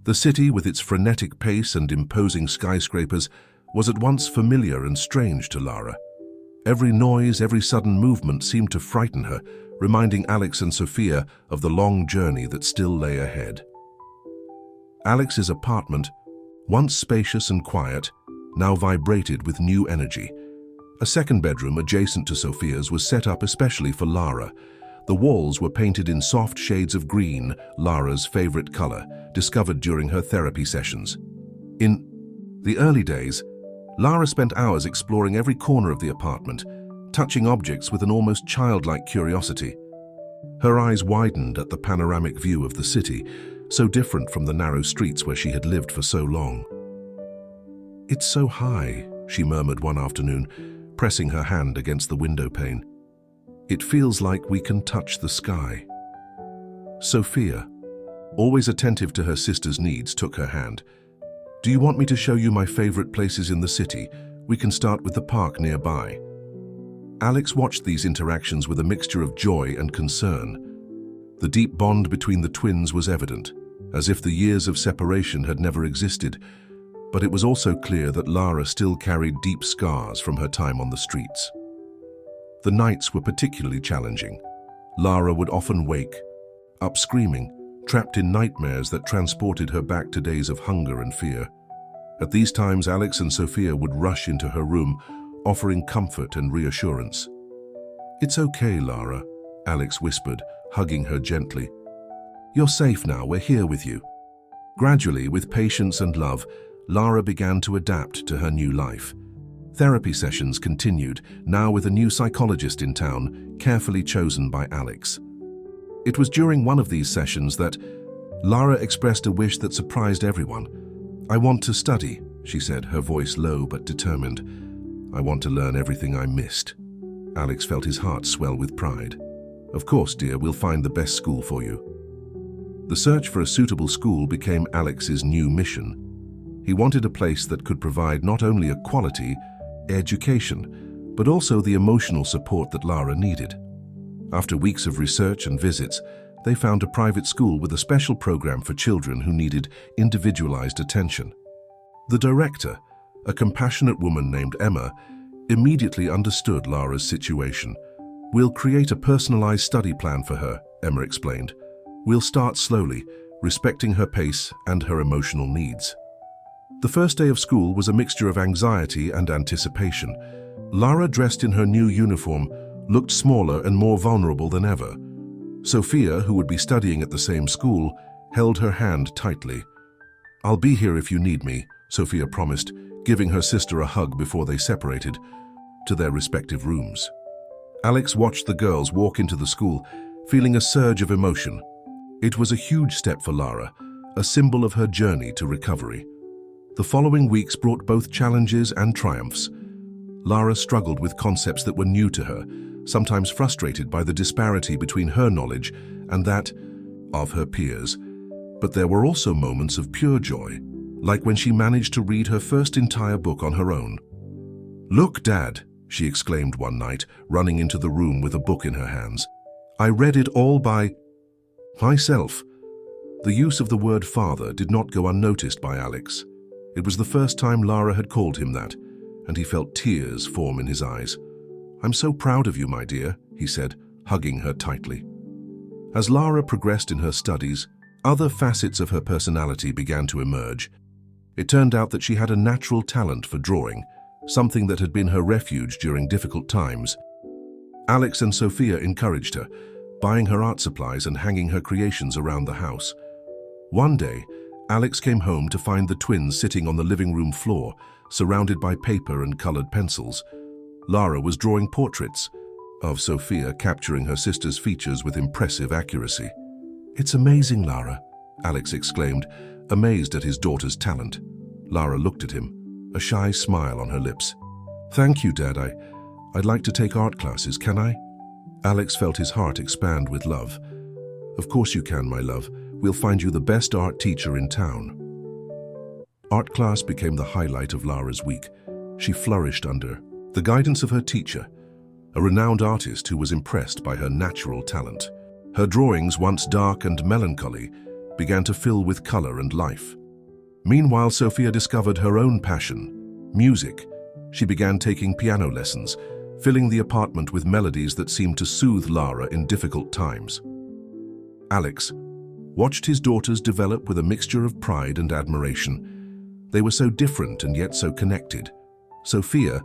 The city, with its frenetic pace and imposing skyscrapers, was at once familiar and strange to Lara. Every noise, every sudden movement seemed to frighten her, reminding Alex and Sophia of the long journey that still lay ahead. Alex's apartment, once spacious and quiet, now vibrated with new energy. A second bedroom adjacent to Sophia's was set up especially for Lara. The walls were painted in soft shades of green, Lara's favorite color, discovered during her therapy sessions. In the early days, Lara spent hours exploring every corner of the apartment, touching objects with an almost childlike curiosity. Her eyes widened at the panoramic view of the city, so different from the narrow streets where she had lived for so long. "It's so high," she murmured one afternoon, pressing her hand against the window pane. "It feels like we can touch the sky." Sophia, always attentive to her sister's needs, took her hand. "Do you want me to show you my favorite places in the city? We can start with the park nearby." Alex watched these interactions with a mixture of joy and concern. The deep bond between the twins was evident, as if the years of separation had never existed, but it was also clear that Lara still carried deep scars from her time on the streets. The nights were particularly challenging. Lara would often wake up screaming, trapped in nightmares that transported her back to days of hunger and fear. At these times, Alex and Sophia would rush into her room, offering comfort and reassurance. "It's okay, Lara," Alex whispered, hugging her gently. "You're safe now, we're here with you." Gradually, with patience and love, Lara began to adapt to her new life. Therapy sessions continued, now with a new psychologist in town, carefully chosen by Alex. It was during one of these sessions that Lara expressed a wish that surprised everyone. "I want to study," she said, her voice low but determined. "I want to learn everything I missed." Alex felt his heart swell with pride. "Of course, dear, we'll find the best school for you." The search for a suitable school became Alex's new mission. He wanted a place that could provide not only a quality education, but also the emotional support that Lara needed. After weeks of research and visits, they found a private school with a special program for children who needed individualized attention. The director, a compassionate woman named Emma, immediately understood Lara's situation. "We'll create a personalized study plan for her," Emma explained. "We'll start slowly, respecting her pace and her emotional needs." The first day of school was a mixture of anxiety and anticipation. Lara, dressed in her new uniform, looked smaller and more vulnerable than ever. Sophia, who would be studying at the same school, held her hand tightly. "I'll be here if you need me," Sophia promised, giving her sister a hug before they separated to their respective rooms. Alex watched the girls walk into the school, feeling a surge of emotion. It was a huge step for Lara, a symbol of her journey to recovery. The following weeks brought both challenges and triumphs. Lara struggled with concepts that were new to her, sometimes frustrated by the disparity between her knowledge and that of her peers. But there were also moments of pure joy, like when she managed to read her first entire book on her own. "Look, Dad," she exclaimed one night, running into the room with a book in her hands. "I read it all by myself." The use of the word father did not go unnoticed by Alex. It was the first time Lara had called him that, and he felt tears form in his eyes. "I'm so proud of you, my dear," he said, hugging her tightly. As Lara progressed in her studies, other facets of her personality began to emerge. It turned out that she had a natural talent for drawing, something that had been her refuge during difficult times. Alex and Sophia encouraged her, buying her art supplies and hanging her creations around the house. One day, Alex came home to find the twins sitting on the living room floor, surrounded by paper and colored pencils. Lara was drawing portraits of Sophia, capturing her sister's features with impressive accuracy. "It's amazing, Lara," Alex exclaimed, amazed at his daughter's talent. Lara looked at him, a shy smile on her lips. "Thank you, Dad. I'd like to take art classes, can I?" Alex felt his heart expand with love. "Of course you can, my love. We'll find you the best art teacher in town." Art class became the highlight of Lara's week. She flourished under the guidance of her teacher, a renowned artist who was impressed by her natural talent. Her drawings, once dark and melancholy, began to fill with color and life. Meanwhile, Sophia discovered her own passion, music. She began taking piano lessons, filling the apartment with melodies that seemed to soothe Lara in difficult times. Alex watched his daughters develop with a mixture of pride and admiration. They were so different and yet so connected. Sophia,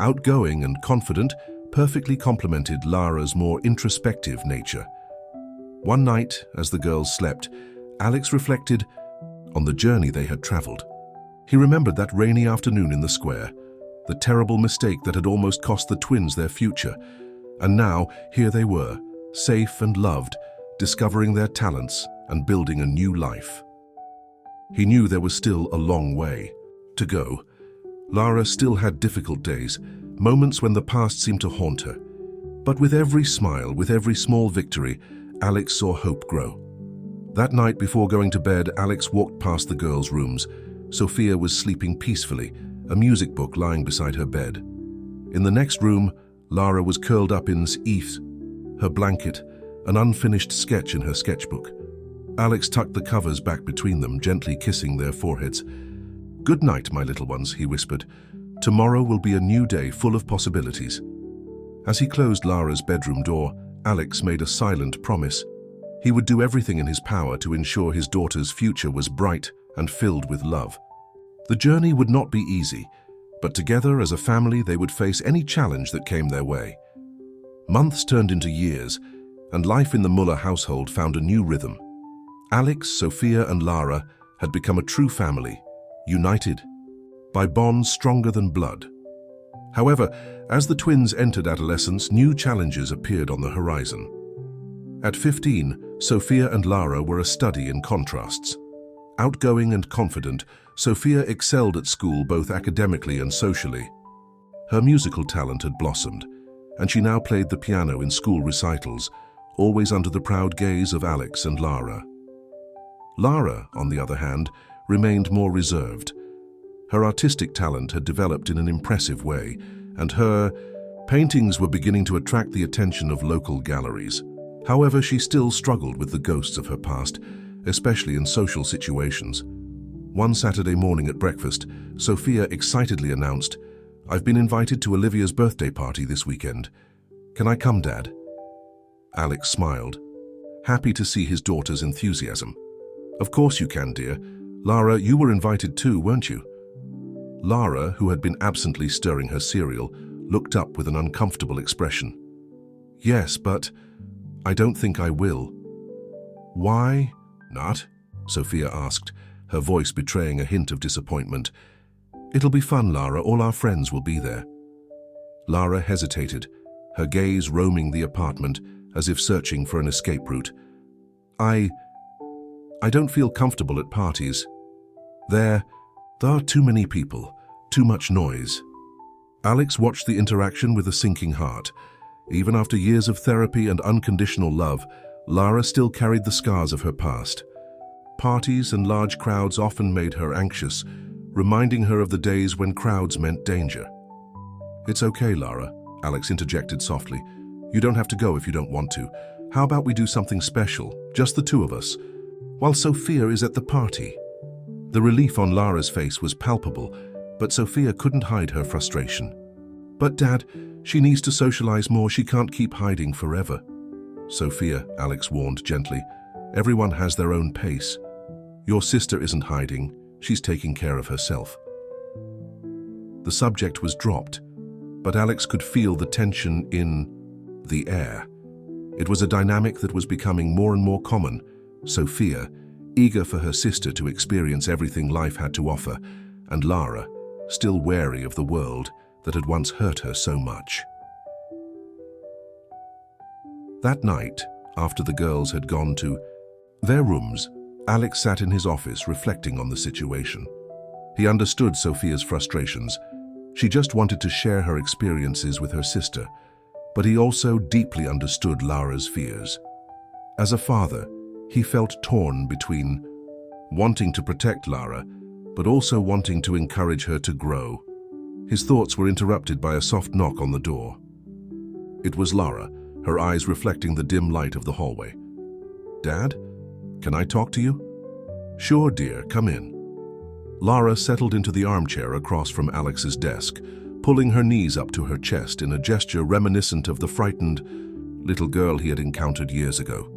outgoing and confident, perfectly complemented Lara's more introspective nature. One night, as the girls slept, Alex reflected on the journey they had traveled. He remembered that rainy afternoon in the square, the terrible mistake that had almost cost the twins their future. And now, here they were, safe and loved, discovering their talents and building a new life. He knew there was still a long way to go. Lara still had difficult days, moments when the past seemed to haunt her. But with every smile, with every small victory, Alex saw hope grow. That night before going to bed, Alex walked past the girls' rooms. Sophia was sleeping peacefully, a music book lying beside her bed. In the next room, Lara was curled up in Eve, her blanket, an unfinished sketch in her sketchbook. Alex tucked the covers back between them, gently kissing their foreheads. "Good night, my little ones," he whispered. "Tomorrow will be a new day full of possibilities." As he closed Lara's bedroom door, Alex made a silent promise. He would do everything in his power to ensure his daughter's future was bright and filled with love. The journey would not be easy, but together as a family they would face any challenge that came their way. Months turned into years, and life in the Muller household found a new rhythm. Alex, Sophia, and Lara had become a true family, united by bonds stronger than blood. However, as the twins entered adolescence, new challenges appeared on the horizon. At 15, Sophia and Lara were a study in contrasts. Outgoing and confident, Sophia excelled at school both academically and socially. Her musical talent had blossomed, and she now played the piano in school recitals, always under the proud gaze of Alex and Lara. Lara, on the other hand, remained more reserved. Her artistic talent had developed in an impressive way, and her paintings were beginning to attract the attention of local galleries. However, she still struggled with the ghosts of her past, especially in social situations. One Saturday morning at breakfast, Sophia excitedly announced, "I've been invited to Olivia's birthday party this weekend. Can I come, Dad?" Alex smiled, happy to see his daughter's enthusiasm. "Of course you can, dear. Lara, you were invited too, weren't you?" Lara, who had been absently stirring her cereal, looked up with an uncomfortable expression. "Yes, but I don't think I will." "Why not?" Sophia asked, her voice betraying a hint of disappointment. "It'll be fun, Lara. All our friends will be there." Lara hesitated, her gaze roaming the apartment as if searching for an escape route. I don't feel comfortable at parties. There are too many people, too much noise." Alex watched the interaction with a sinking heart. Even after years of therapy and unconditional love, Lara still carried the scars of her past. Parties and large crowds often made her anxious, reminding her of the days when crowds meant danger. "It's okay, Lara," Alex interjected softly. "You don't have to go if you don't want to. How about we do something special, just the two of us, while Sophia is at the party?" The relief on Lara's face was palpable, but Sophia couldn't hide her frustration. "But Dad, she needs to socialize more. She can't keep hiding forever." "Sophia," Alex warned gently, "everyone has their own pace. Your sister isn't hiding. She's taking care of herself." The subject was dropped, but Alex could feel the tension in the air. It was a dynamic that was becoming more and more common. Sophia, eager for her sister to experience everything life had to offer, and Lara, still wary of the world that had once hurt her so much. That night, after the girls had gone to their rooms, Alex sat in his office reflecting on the situation. He understood Sophia's frustrations. She just wanted to share her experiences with her sister, but he also deeply understood Lara's fears. As a father, he felt torn between wanting to protect Lara, but also wanting to encourage her to grow. His thoughts were interrupted by a soft knock on the door. It was Lara, her eyes reflecting the dim light of the hallway. "Dad, can I talk to you?" "Sure, dear, come in." Lara settled into the armchair across from Alex's desk, pulling her knees up to her chest in a gesture reminiscent of the frightened little girl he had encountered years ago.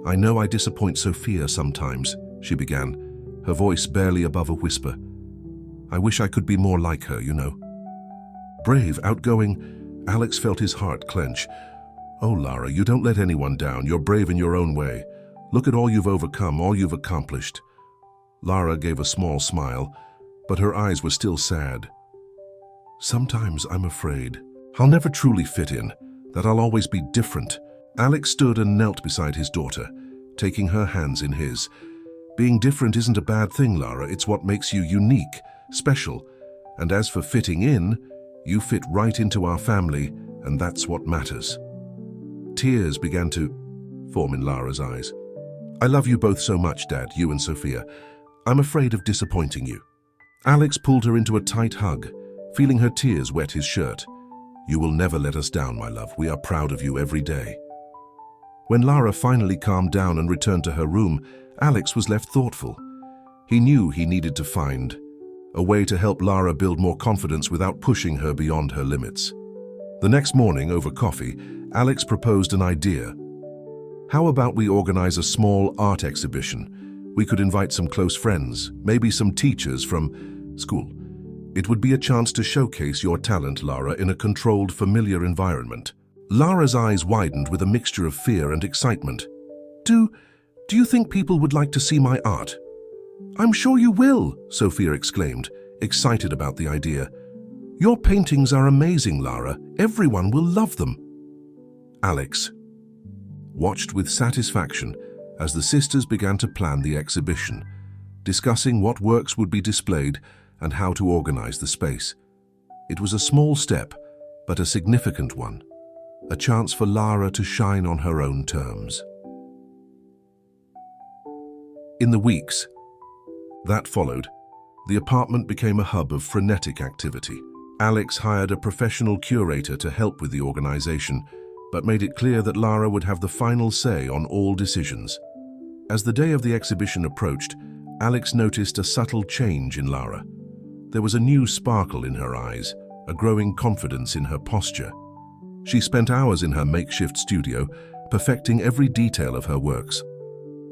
"I know I disappoint Sophia sometimes," she began, her voice barely above a whisper. "I wish I could be more like her, you know." Brave, outgoing, Alex felt his heart clench. "Oh, Lara, you don't let anyone down. You're brave in your own way. Look at all you've overcome, all you've accomplished." Lara gave a small smile, but her eyes were still sad. "Sometimes I'm afraid I'll never truly fit in, that I'll always be different." Alex stood and knelt beside his daughter, taking her hands in his. "Being different isn't a bad thing, Lara. It's what makes you unique, special. And as for fitting in, you fit right into our family, and that's what matters." Tears began to form in Lara's eyes. "I love you both so much, Dad, you and Sophia. I'm afraid of disappointing you." Alex pulled her into a tight hug, feeling her tears wet his shirt. "You will never let us down, my love. We are proud of you every day." When Lara finally calmed down and returned to her room, Alex was left thoughtful. He knew he needed to find a way to help Lara build more confidence without pushing her beyond her limits. The next morning, over coffee, Alex proposed an idea. "How about we organize a small art exhibition? We could invite some close friends, maybe some teachers from school. It would be a chance to showcase your talent, Lara, in a controlled, familiar environment." Lara's eyes widened with a mixture of fear and excitement. Do you think people would like to see my art?" "I'm sure you will," Sophia exclaimed, excited about the idea. "Your paintings are amazing, Lara. Everyone will love them." Alex watched with satisfaction as the sisters began to plan the exhibition, discussing what works would be displayed and how to organize the space. It was a small step, but a significant one, a chance for Lara to shine on her own terms. In the weeks that followed, the apartment became a hub of frenetic activity. Alex hired a professional curator to help with the organization, but made it clear that Lara would have the final say on all decisions. As the day of the exhibition approached, Alex noticed a subtle change in Lara. There was a new sparkle in her eyes, a growing confidence in her posture. She spent hours in her makeshift studio, perfecting every detail of her works.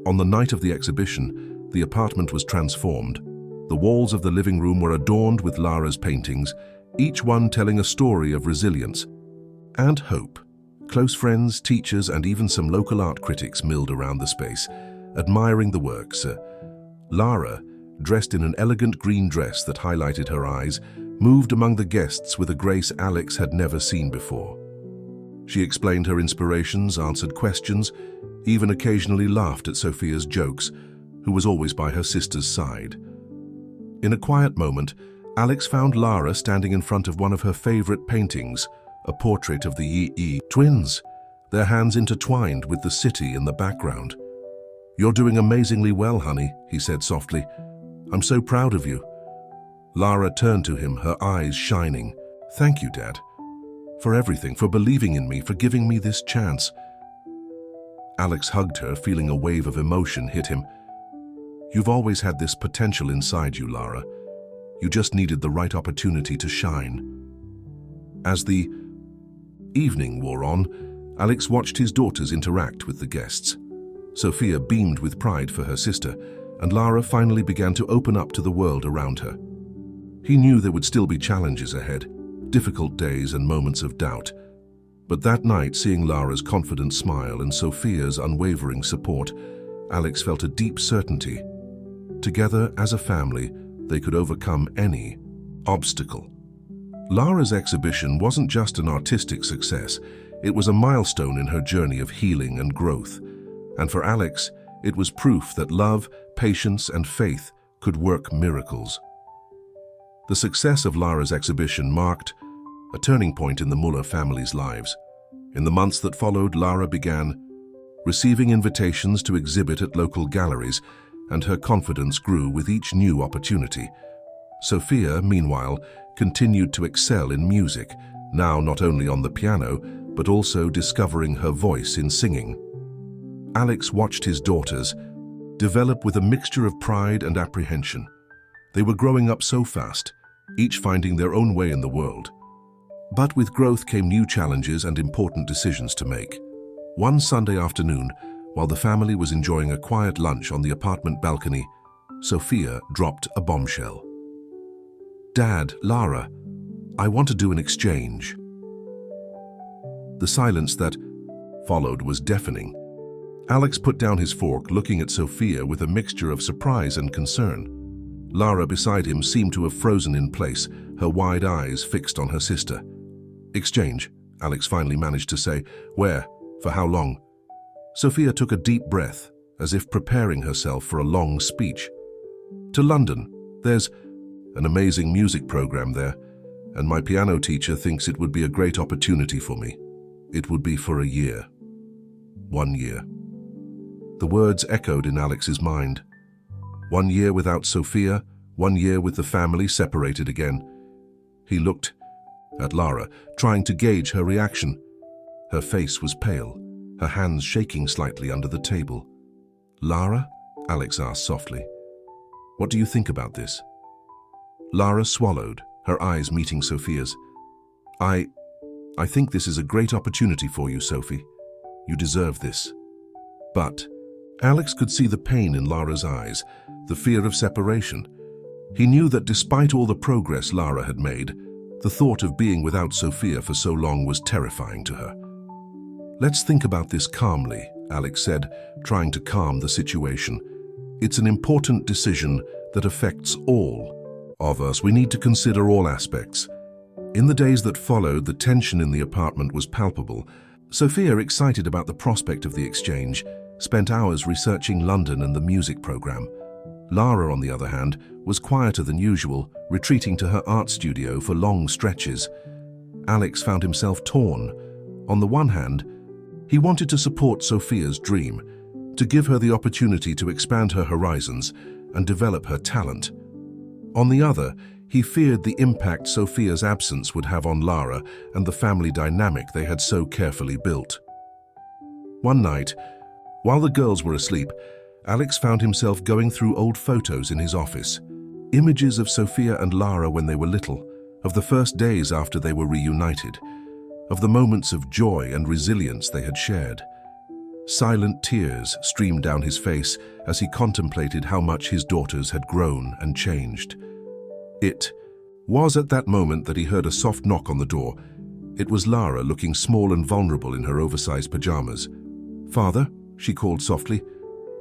On the night of the exhibition, the apartment was transformed. The walls of the living room were adorned with Lara's paintings, each one telling a story of resilience and hope. Close friends, teachers, and even some local art critics milled around the space, admiring the works. Lara, dressed in an elegant green dress that highlighted her eyes, moved among the guests with a grace Alex had never seen before. She explained her inspirations, answered questions, even occasionally laughed at Sophia's jokes, who was always by her sister's side. In a quiet moment, Alex found Lara standing in front of one of her favorite paintings, a portrait of the Yi twins, their hands intertwined with the city in the background. "You're doing amazingly well, honey," he said softly. "I'm so proud of you." Lara turned to him, her eyes shining. "Thank you, Dad, for everything, for believing in me, for giving me this chance." Alex hugged her, feeling a wave of emotion hit him. "You've always had this potential inside you, Lara. You just needed the right opportunity to shine." As the evening wore on, Alex watched his daughters interact with the guests. Sophia beamed with pride for her sister, and Lara finally began to open up to the world around her. He knew there would still be challenges ahead, difficult days and moments of doubt. But that night, seeing Lara's confident smile and Sophia's unwavering support, Alex felt a deep certainty. Together, as a family, they could overcome any obstacle. Lara's exhibition wasn't just an artistic success, it was a milestone in her journey of healing and growth. And for Alex, it was proof that love, patience, and faith could work miracles. The success of Lara's exhibition marked a turning point in the Muller family's lives. In the months that followed, Lara began receiving invitations to exhibit at local galleries, and her confidence grew with each new opportunity. Sophia, meanwhile, continued to excel in music, now not only on the piano, but also discovering her voice in singing. Alex watched his daughters develop with a mixture of pride and apprehension. They were growing up so fast, each finding their own way in the world. But with growth came new challenges and important decisions to make. One Sunday afternoon, while the family was enjoying a quiet lunch on the apartment balcony, Sophia dropped a bombshell. "Dad, Lara, I want to do an exchange." The silence that followed was deafening. Alex put down his fork, looking at Sophia with a mixture of surprise and concern. Lara beside him seemed to have frozen in place, her wide eyes fixed on her sister. "Exchange," Alex finally managed to say. "Where? For how long?" Sophia took a deep breath, as if preparing herself for a long speech. "To London. There's an amazing music program there, and my piano teacher thinks it would be a great opportunity for me. It would be for a year. 1 year." The words echoed in Alex's mind. 1 year without Sophia, 1 year with the family separated again. He looked at Lara, trying to gauge her reaction. Her face was pale, her hands shaking slightly under the table. "Lara?" Alex asked softly. "What do you think about this?" Lara swallowed, her eyes meeting Sophia's. I think this is a great opportunity for you, Sophie. You deserve this." But Alex could see the pain in Lara's eyes, the fear of separation. He knew that despite all the progress Lara had made, the thought of being without Sophia for so long was terrifying to her. "Let's think about this calmly," Alex said, trying to calm the situation. "It's an important decision that affects all of us. We need to consider all aspects." In the days that followed, the tension in the apartment was palpable. Sophia, excited about the prospect of the exchange, spent hours researching London and the music program. Lara, on the other hand, was quieter than usual, retreating to her art studio for long stretches. Alex found himself torn. On the one hand, he wanted to support Sophia's dream, to give her the opportunity to expand her horizons and develop her talent. On the other, he feared the impact Sophia's absence would have on Lara and the family dynamic they had so carefully built. One night, while the girls were asleep, Alex found himself going through old photos in his office. Images of Sophia and Lara when they were little, of the first days after they were reunited, of the moments of joy and resilience they had shared. Silent tears streamed down his face as he contemplated how much his daughters had grown and changed. It was at that moment that he heard a soft knock on the door. It was Lara, looking small and vulnerable in her oversized pajamas. "Father," she called softly,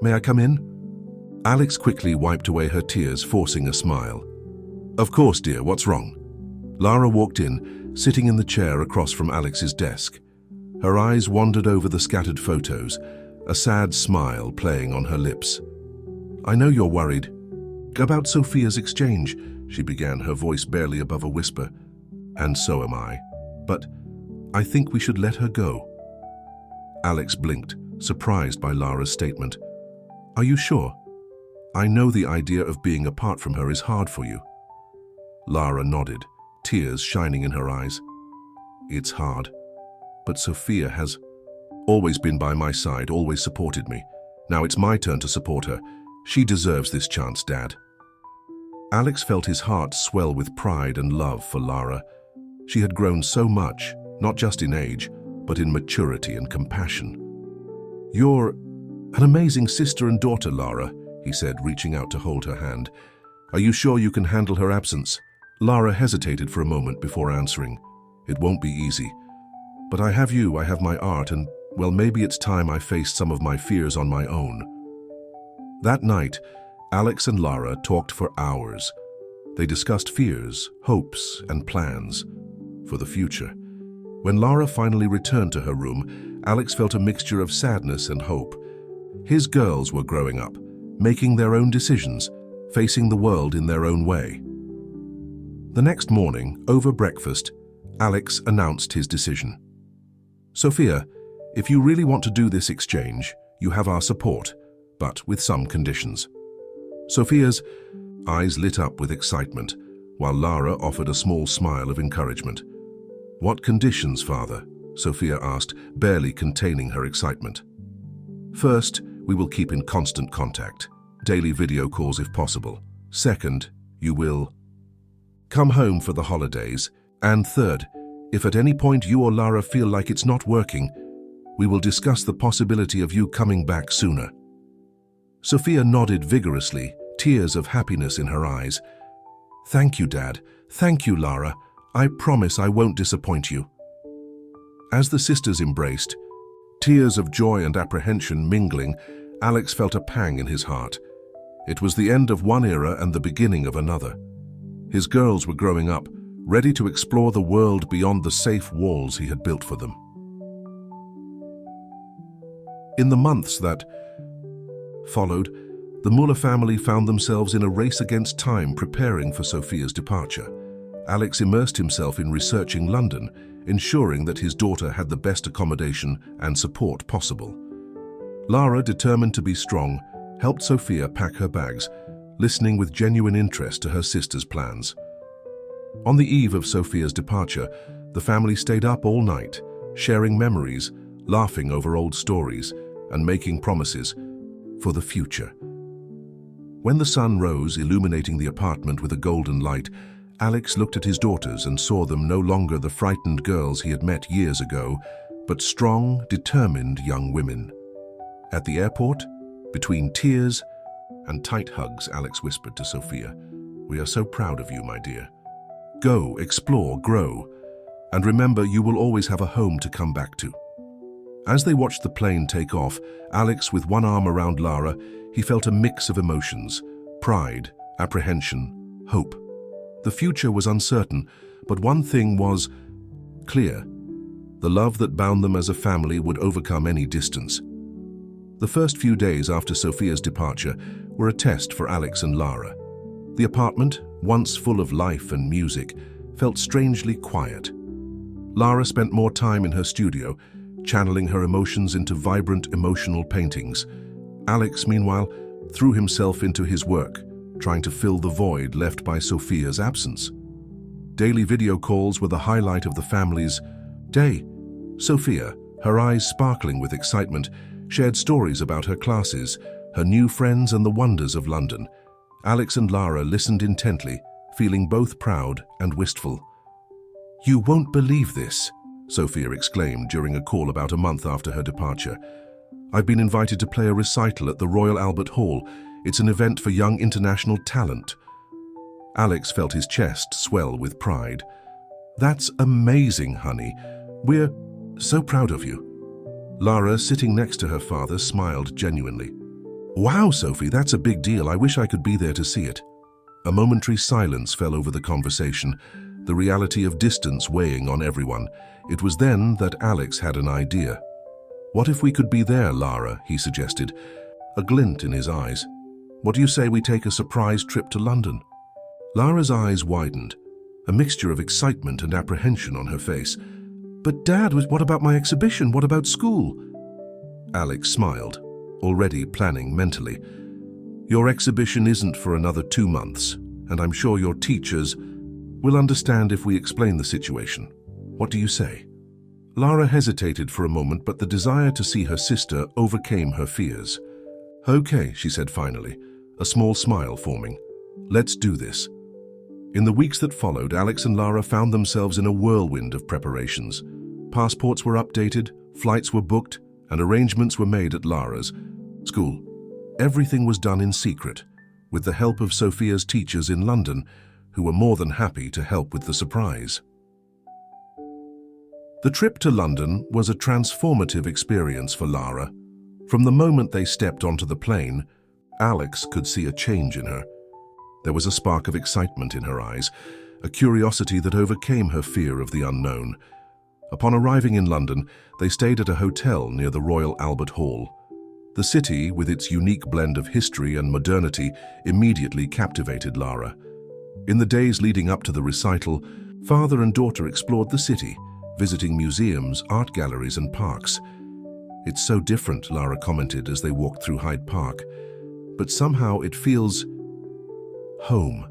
"may I come in?" Alex quickly wiped away her tears, forcing a smile. "Of course, dear, what's wrong?" Lara walked in, sitting in the chair across from Alex's desk. Her eyes wandered over the scattered photos, a sad smile playing on her lips. "I know you're worried. About Sophia's exchange," she began, her voice barely above a whisper. "And so am I. But I think we should let her go." Alex blinked, surprised by Lara's statement. "Are you sure? I know the idea of being apart from her is hard for you." Lara nodded, tears shining in her eyes. "It's hard, but Sophia has always been by my side, always supported me. Now it's my turn to support her. She deserves this chance, Dad." Alex felt his heart swell with pride and love for Lara. She had grown so much, not just in age, but in maturity and compassion. "You're an amazing sister and daughter, Lara," he said, reaching out to hold her hand. "Are you sure you can handle her absence?" Lara hesitated for a moment before answering. "It won't be easy. But I have you, I have my art, and, well, maybe it's time I faced some of my fears on my own." That night, Alex and Lara talked for hours. They discussed fears, hopes, and plans for the future. When Lara finally returned to her room, Alex felt a mixture of sadness and hope. His girls were growing up, making their own decisions, facing the world in their own way. The next morning, over breakfast, Alex announced his decision. "Sophia, if you really want to do this exchange, you have our support, but with some conditions." Sophia's eyes lit up with excitement, while Lara offered a small smile of encouragement. "What conditions, Father?" Sophia asked, barely containing her excitement. "First, we will keep in constant contact, daily video calls if possible. Second, you will..." come home for the holidays. And third, if at any point you or Lara feel like it's not working, we will discuss the possibility of you coming back sooner." Sophia nodded vigorously, tears of happiness in her eyes. "Thank you, Dad. Thank you, Lara. I promise I won't disappoint you." As the sisters embraced, tears of joy and apprehension mingling, Alex felt a pang in his heart. It was the end of one era and the beginning of another. His girls were growing up, ready to explore the world beyond the safe walls he had built for them. In the months that followed, the Muller family found themselves in a race against time preparing for Sophia's departure. Alex immersed himself in researching London, ensuring that his daughter had the best accommodation and support possible. Lara, determined to be strong, helped Sophia pack her bags, listening with genuine interest to her sister's plans. On the eve of Sophia's departure, the family stayed up all night, sharing memories, laughing over old stories, and making promises for the future. When the sun rose, illuminating the apartment with a golden light, Alex looked at his daughters and saw them no longer the frightened girls he had met years ago, but strong, determined young women. At the airport, between tears and tight hugs, Alex whispered to Sophia, "We are so proud of you, my dear. Go, explore, grow, and remember you will always have a home to come back to." As they watched the plane take off, Alex, with one arm around Lara, he felt a mix of emotions: pride, apprehension, hope. The future was uncertain, but one thing was clear: the love that bound them as a family would overcome any distance. The first few days after Sophia's departure were a test for Alex and Lara. The apartment, once full of life and music, felt strangely quiet. Lara spent more time in her studio, channeling her emotions into vibrant, emotional paintings. Alex, meanwhile, threw himself into his work, trying to fill the void left by Sophia's absence. Daily video calls were the highlight of the family's day. Sophia, her eyes sparkling with excitement, shared stories about her classes, her new friends, and the wonders of London. Alex and Lara listened intently, feeling both proud and wistful. "You won't believe this," Sophia exclaimed during a call about a month after her departure. "I've been invited to play a recital at the Royal Albert Hall. It's an event for young international talent." Alex felt his chest swell with pride. "That's amazing, honey. We're so proud of you." Lara, sitting next to her father, smiled genuinely. "Wow, Sophie, that's a big deal. I wish I could be there to see it." A momentary silence fell over the conversation, the reality of distance weighing on everyone. It was then that Alex had an idea. "What if we could be there, Lara?" he suggested, a glint in his eyes. "What do you say we take a surprise trip to London?" Lara's eyes widened, a mixture of excitement and apprehension on her face. "But Dad, what about my exhibition? What about school?" Alex smiled, already planning mentally. "Your exhibition isn't for another 2 months, and I'm sure your teachers will understand if we explain the situation. What do you say?" Lara hesitated for a moment, but the desire to see her sister overcame her fears. "Okay," she said finally, a small smile forming. "Let's do this." In the weeks that followed, Alex and Lara found themselves in a whirlwind of preparations. Passports were updated, flights were booked, and arrangements were made at Lara's school. Everything was done in secret, with the help of Sophia's teachers in London, who were more than happy to help with the surprise. The trip to London was a transformative experience for Lara. From the moment they stepped onto the plane, Alex could see a change in her. There was a spark of excitement in her eyes, a curiosity that overcame her fear of the unknown. Upon arriving in London, they stayed at a hotel near the Royal Albert Hall. The city, with its unique blend of history and modernity, immediately captivated Lara. In the days leading up to the recital, father and daughter explored the city, visiting museums, art galleries, and parks. "It's so different," Lara commented as they walked through Hyde Park. "But somehow it feels home."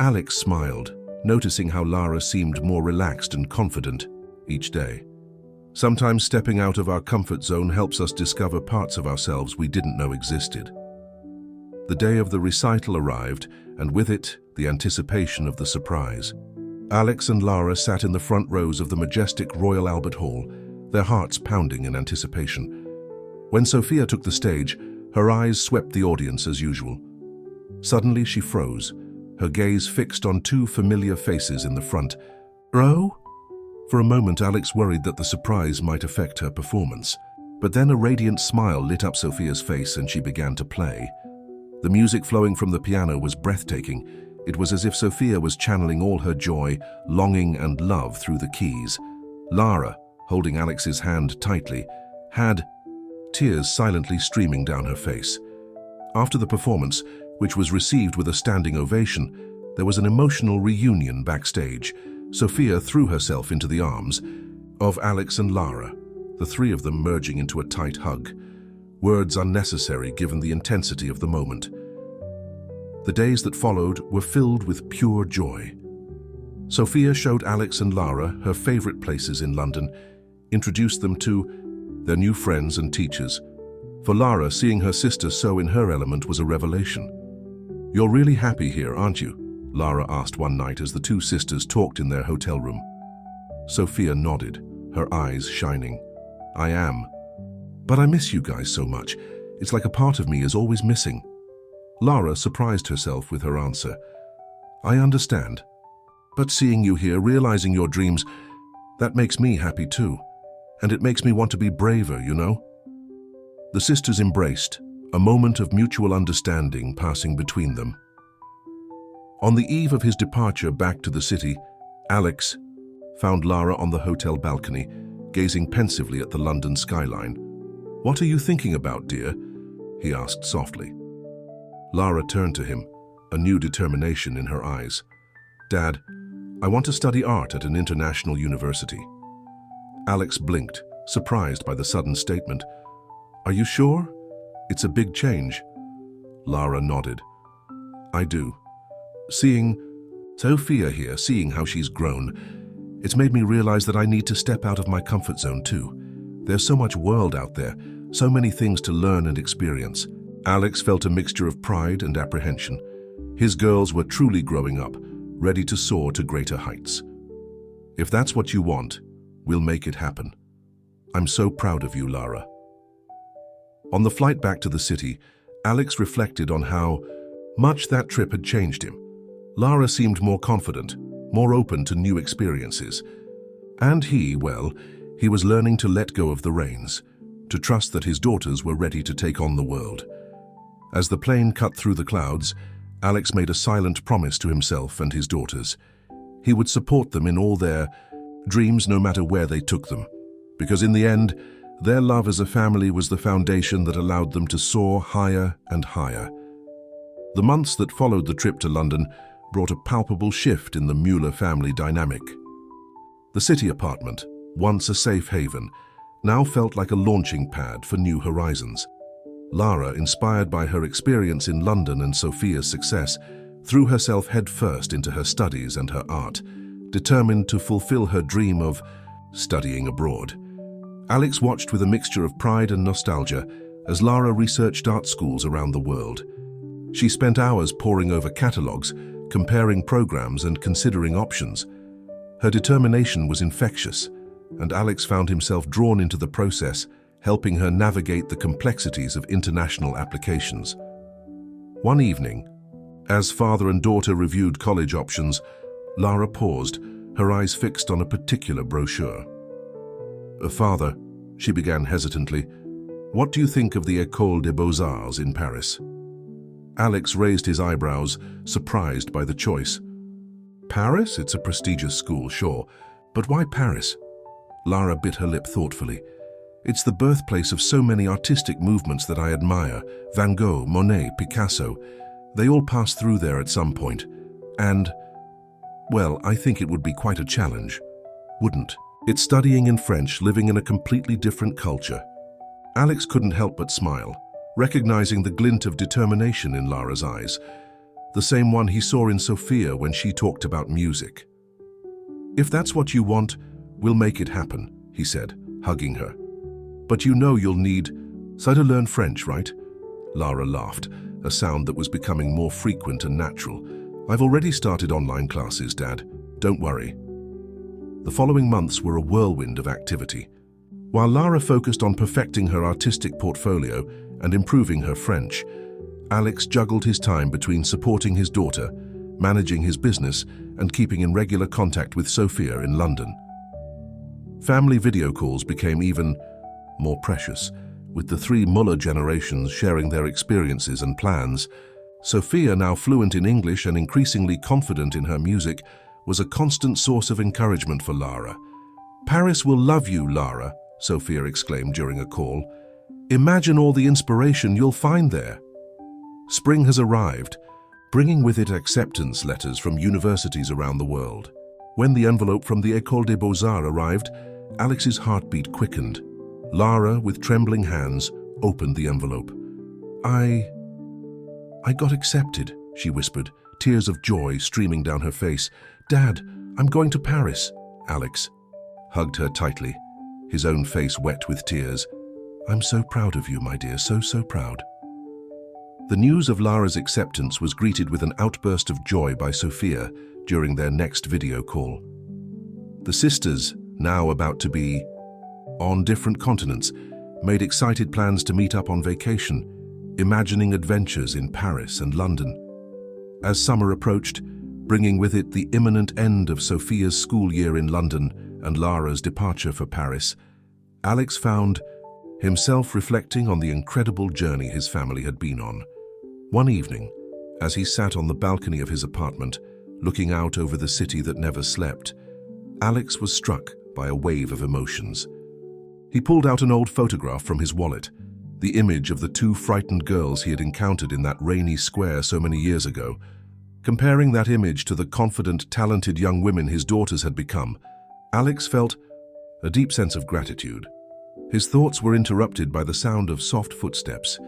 Alex smiled, noticing how Lara seemed more relaxed and confident each day. Sometimes stepping out of our comfort zone helps us discover parts of ourselves we didn't know existed. The day of the recital arrived, and with it, the anticipation of the surprise. Alex and Lara sat in the front rows of the majestic Royal Albert Hall, their hearts pounding in anticipation. When Sophia took the stage, her eyes swept the audience as usual. Suddenly she froze, her gaze fixed on two familiar faces in the front row. For a moment, Alex worried that the surprise might affect her performance. But then a radiant smile lit up Sophia's face and she began to play. The music flowing from the piano was breathtaking. It was as if Sophia was channeling all her joy, longing, and love through the keys. Lara, holding Alex's hand tightly, had tears silently streaming down her face. After the performance, which was received with a standing ovation, there was an emotional reunion backstage. Sophia threw herself into the arms of Alex and Lara, the three of them merging into a tight hug, words unnecessary given the intensity of the moment. The days that followed were filled with pure joy. Sophia showed Alex and Lara her favorite places in London, introduced them to their new friends and teachers. For Lara, seeing her sister so in her element was a revelation. "You're really happy here, aren't you?" Lara asked one night as the two sisters talked in their hotel room. Sophia nodded, her eyes shining. "I am. But I miss you guys so much. It's like a part of me is always missing." Lara surprised herself with her answer. "I understand. But seeing you here, realizing your dreams, that makes me happy too. And it makes me want to be braver, you know?" The sisters embraced, a moment of mutual understanding passing between them. On the eve of his departure back to the city, Alex found Lara on the hotel balcony, gazing pensively at the London skyline. "What are you thinking about, dear?" he asked softly. Lara turned to him, a new determination in her eyes. "Dad, I want to study art at an international university." Alex blinked, surprised by the sudden statement. "Are you sure? It's a big change." Lara nodded. "I do. Seeing Sophia here, seeing how she's grown, it's made me realize that I need to step out of my comfort zone too. There's so much world out there, so many things to learn and experience." Alex felt a mixture of pride and apprehension. His girls were truly growing up, ready to soar to greater heights. "If that's what you want, we'll make it happen. I'm so proud of you, Lara." On the flight back to the city, Alex reflected on how much that trip had changed him. Lara seemed more confident, more open to new experiences. And he was learning to let go of the reins, to trust that his daughters were ready to take on the world. As the plane cut through the clouds, Alex made a silent promise to himself and his daughters. He would support them in all their dreams no matter where they took them, because in the end, their love as a family was the foundation that allowed them to soar higher and higher. The months that followed the trip to London brought a palpable shift in the Mueller family dynamic. The city apartment, once a safe haven, now felt like a launching pad for new horizons. Lara, inspired by her experience in London and Sophia's success, threw herself headfirst into her studies and her art, determined to fulfill her dream of studying abroad. Alex watched with a mixture of pride and nostalgia as Lara researched art schools around the world. She spent hours poring over catalogues, comparing programs and considering options. Her determination was infectious, and Alex found himself drawn into the process, helping her navigate the complexities of international applications. One evening, as father and daughter reviewed college options, Lara paused, her eyes fixed on a particular brochure. "Father," she began hesitantly, "what do you think of the École des Beaux-Arts in Paris?" Alex raised his eyebrows, surprised by the choice. "Paris? It's a prestigious school, sure. But why Paris?" Lara bit her lip thoughtfully. "It's the birthplace of so many artistic movements that I admire. Van Gogh, Monet, Picasso. They all passed through there at some point. And, well, I think it would be quite a challenge. Wouldn't? It's studying in French, living in a completely different culture." Alex couldn't help but smile, recognizing the glint of determination in Lara's eyes, the same one he saw in Sophia when she talked about music. "If that's what you want, we'll make it happen," he said, hugging her. "But you know you'll need to learn French, right?" Lara laughed, a sound that was becoming more frequent and natural. I've already started online classes, Dad. Don't worry. The following months were a whirlwind of activity. While Lara focused on perfecting her artistic portfolio and improving her French, Alex juggled his time between supporting his daughter, managing his business, and keeping in regular contact with Sophia in London. Family video calls became even more precious, with the three Muller generations sharing their experiences and plans. Sophia, now fluent in English and increasingly confident in her music, was a constant source of encouragement for Lara. "Paris will love you, Lara," Sophia exclaimed during a call. "Imagine all the inspiration you'll find there." Spring has arrived, bringing with it acceptance letters from universities around the world. When the envelope from the École des Beaux-Arts arrived, Alex's heartbeat quickened. Lara, with trembling hands, opened the envelope. I got accepted," she whispered, tears of joy streaming down her face. "Dad, I'm going to Paris." Alex hugged her tightly, his own face wet with tears. "I'm so proud of you, my dear, so proud." The news of Lara's acceptance was greeted with an outburst of joy by Sophia during their next video call. The sisters, now about to be on different continents, made excited plans to meet up on vacation, imagining adventures in Paris and London. As summer approached, bringing with it the imminent end of Sophia's school year in London and Lara's departure for Paris, Alex found himself reflecting on the incredible journey his family had been on. One evening, as he sat on the balcony of his apartment, looking out over the city that never slept, Alex was struck by a wave of emotions. He pulled out an old photograph from his wallet, the image of the two frightened girls he had encountered in that rainy square so many years ago. Comparing that image to the confident, talented young women his daughters had become, Alex felt a deep sense of gratitude. His thoughts were interrupted by the sound of soft footsteps.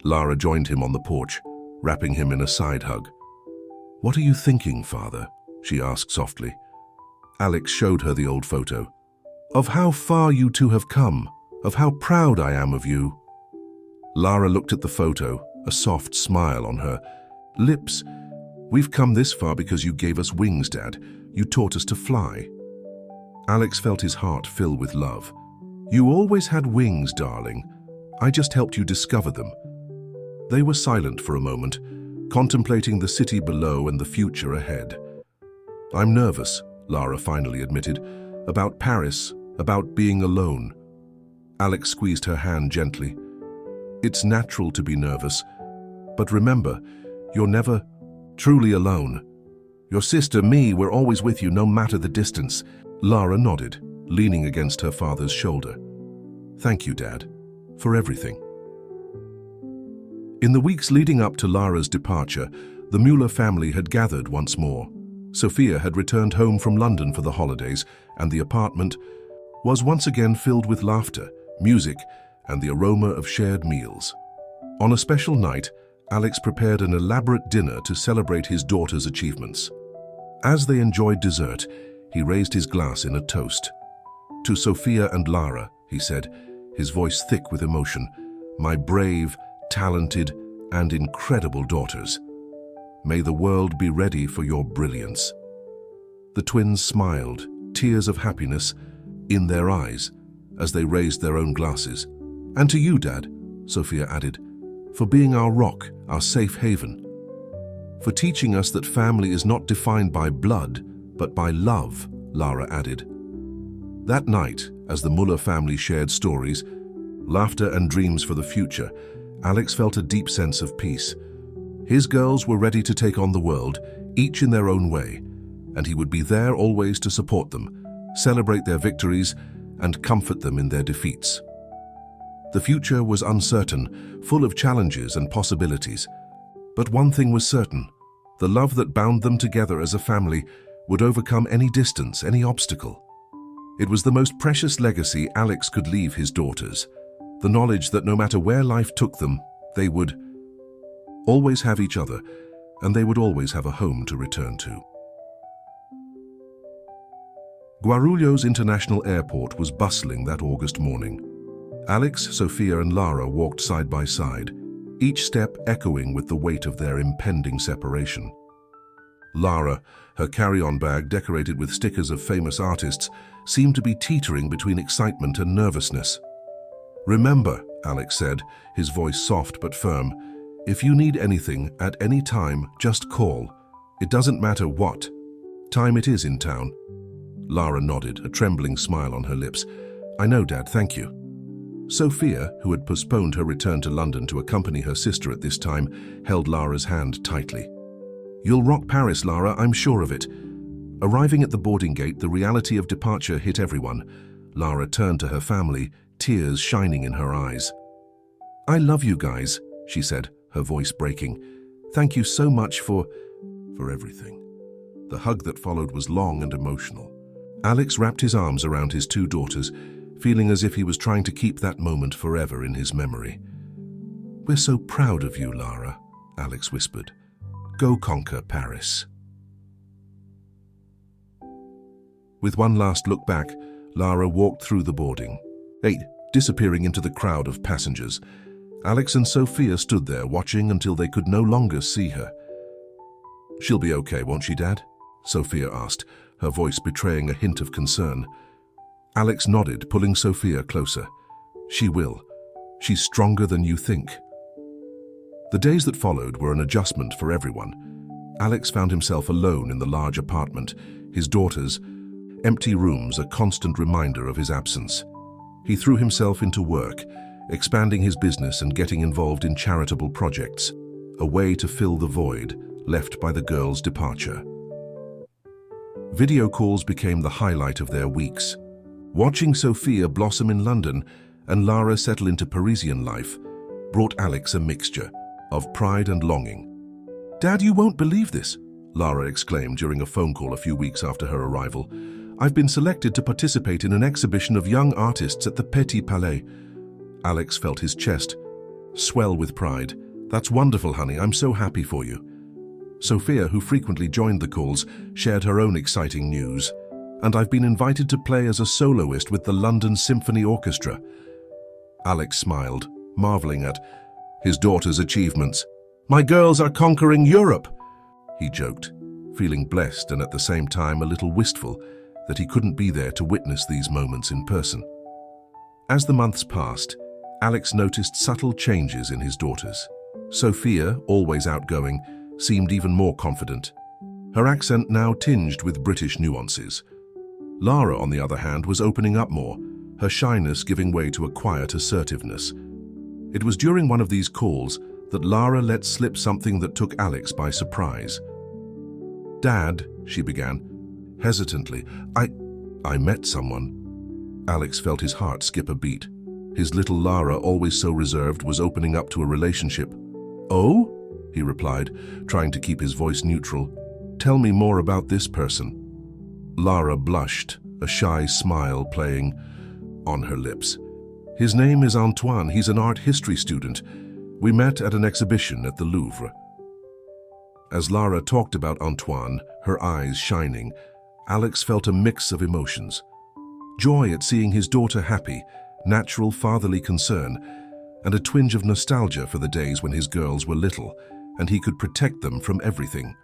Lara joined him on the porch, wrapping him in a side hug. "What are you thinking, Father?" she asked softly. Alex showed her the old photo. "Of how far you two have come, of how proud I am of you." Lara looked at the photo, a soft smile on her lips. "We've come this far because you gave us wings, Dad. You taught us to fly." Alex felt his heart fill with love. "You always had wings, darling. I just helped you discover them." They were silent for a moment, contemplating the city below and the future ahead. "I'm nervous," Lara finally admitted, "about Paris, about being alone." Alex squeezed her hand gently. "It's natural to be nervous, but remember, you're never truly alone. Your sister, me, we're always with you no matter the distance." Lara nodded, leaning against her father's shoulder. "Thank you, Dad, for everything." In the weeks leading up to Lara's departure, the Muller family had gathered once more. Sophia had returned home from London for the holidays, and the apartment was once again filled with laughter, music, and the aroma of shared meals. On a special night, Alex prepared an elaborate dinner to celebrate his daughter's achievements. As they enjoyed dessert, he raised his glass in a toast. "To Sophia and Lara," he said, his voice thick with emotion, "my brave, talented, and incredible daughters. May the world be ready for your brilliance." The twins smiled, tears of happiness in their eyes, as they raised their own glasses. "And to you, Dad," Sophia added, "for being our rock, our safe haven. For teaching us that family is not defined by blood, but by love," Lara added. That night, as the Muller family shared stories, laughter and dreams for the future, Alex felt a deep sense of peace. His girls were ready to take on the world, each in their own way, and he would be there always to support them, celebrate their victories, and comfort them in their defeats. The future was uncertain, full of challenges and possibilities. But one thing was certain: the love that bound them together as a family would overcome any distance, any obstacle. It was the most precious legacy Alex could leave his daughters, the knowledge that no matter where life took them, they would always have each other, and they would always have a home to return to. Guarulhos International Airport was bustling that August morning. Alex, Sophia, and Lara walked side by side, each step echoing with the weight of their impending separation. Lara, her carry-on bag decorated with stickers of famous artists, seemed to be teetering between excitement and nervousness. "Remember," Alex said, his voice soft but firm, "if you need anything at any time, just call. It doesn't matter what time it is in town." Lara nodded, a trembling smile on her lips. "I know, Dad, thank you." Sophia, who had postponed her return to London to accompany her sister at this time, held Lara's hand tightly. "You'll rock Paris, Lara, I'm sure of it." Arriving at the boarding gate, the reality of departure hit everyone. Lara turned to her family, tears shining in her eyes. "I love you guys," she said, her voice breaking. "Thank you so much for everything." The hug that followed was long and emotional. Alex wrapped his arms around his two daughters, feeling as if he was trying to keep that moment forever in his memory. "We're so proud of you, Lara," Alex whispered. "Go conquer Paris." With one last look back, Lara walked through the boarding gate, disappearing into the crowd of passengers. Alex and Sophia stood there watching until they could no longer see her. "She'll be okay, won't she, Dad?" Sophia asked, her voice betraying a hint of concern. Alex nodded, pulling Sophia closer. "She will. She's stronger than you think." The days that followed were an adjustment for everyone. Alex found himself alone in the large apartment, his daughters, empty rooms a constant reminder of his absence. He threw himself into work, expanding his business and getting involved in charitable projects, a way to fill the void left by the girls' departure. Video calls became the highlight of their weeks. Watching Sophia blossom in London and Lara settle into Parisian life brought Alex a mixture of pride and longing. "Dad, you won't believe this," Lara exclaimed during a phone call a few weeks after her arrival. "I've been selected to participate in an exhibition of young artists at the Petit Palais." Alex felt his chest swell with pride. "That's wonderful, honey. I'm so happy for you." Sophia, who frequently joined the calls, shared her own exciting news. "And I've been invited to play as a soloist with the London Symphony Orchestra." Alex smiled, marveling at his daughter's achievements. "My girls are conquering Europe," he joked, feeling blessed and at the same time a little wistful that he couldn't be there to witness these moments in person. As the months passed, Alex noticed subtle changes in his daughters. Sophia, always outgoing, seemed even more confident, her accent now tinged with British nuances. Lara, on the other hand, was opening up more, her shyness giving way to a quiet assertiveness. It was during one of these calls that Lara let slip something that took Alex by surprise. "Dad," she began, hesitantly, I met someone." Alex felt his heart skip a beat. His little Lara, always so reserved, was opening up to a relationship. "Oh?" he replied, trying to keep his voice neutral. "Tell me more about this person." Lara blushed, a shy smile playing on her lips. "His name is Antoine. He's an art history student. We met at an exhibition at the Louvre." As Lara talked about Antoine, her eyes shining, Alex felt a mix of emotions. Joy at seeing his daughter happy, natural fatherly concern, and a twinge of nostalgia for the days when his girls were little and he could protect them from everything.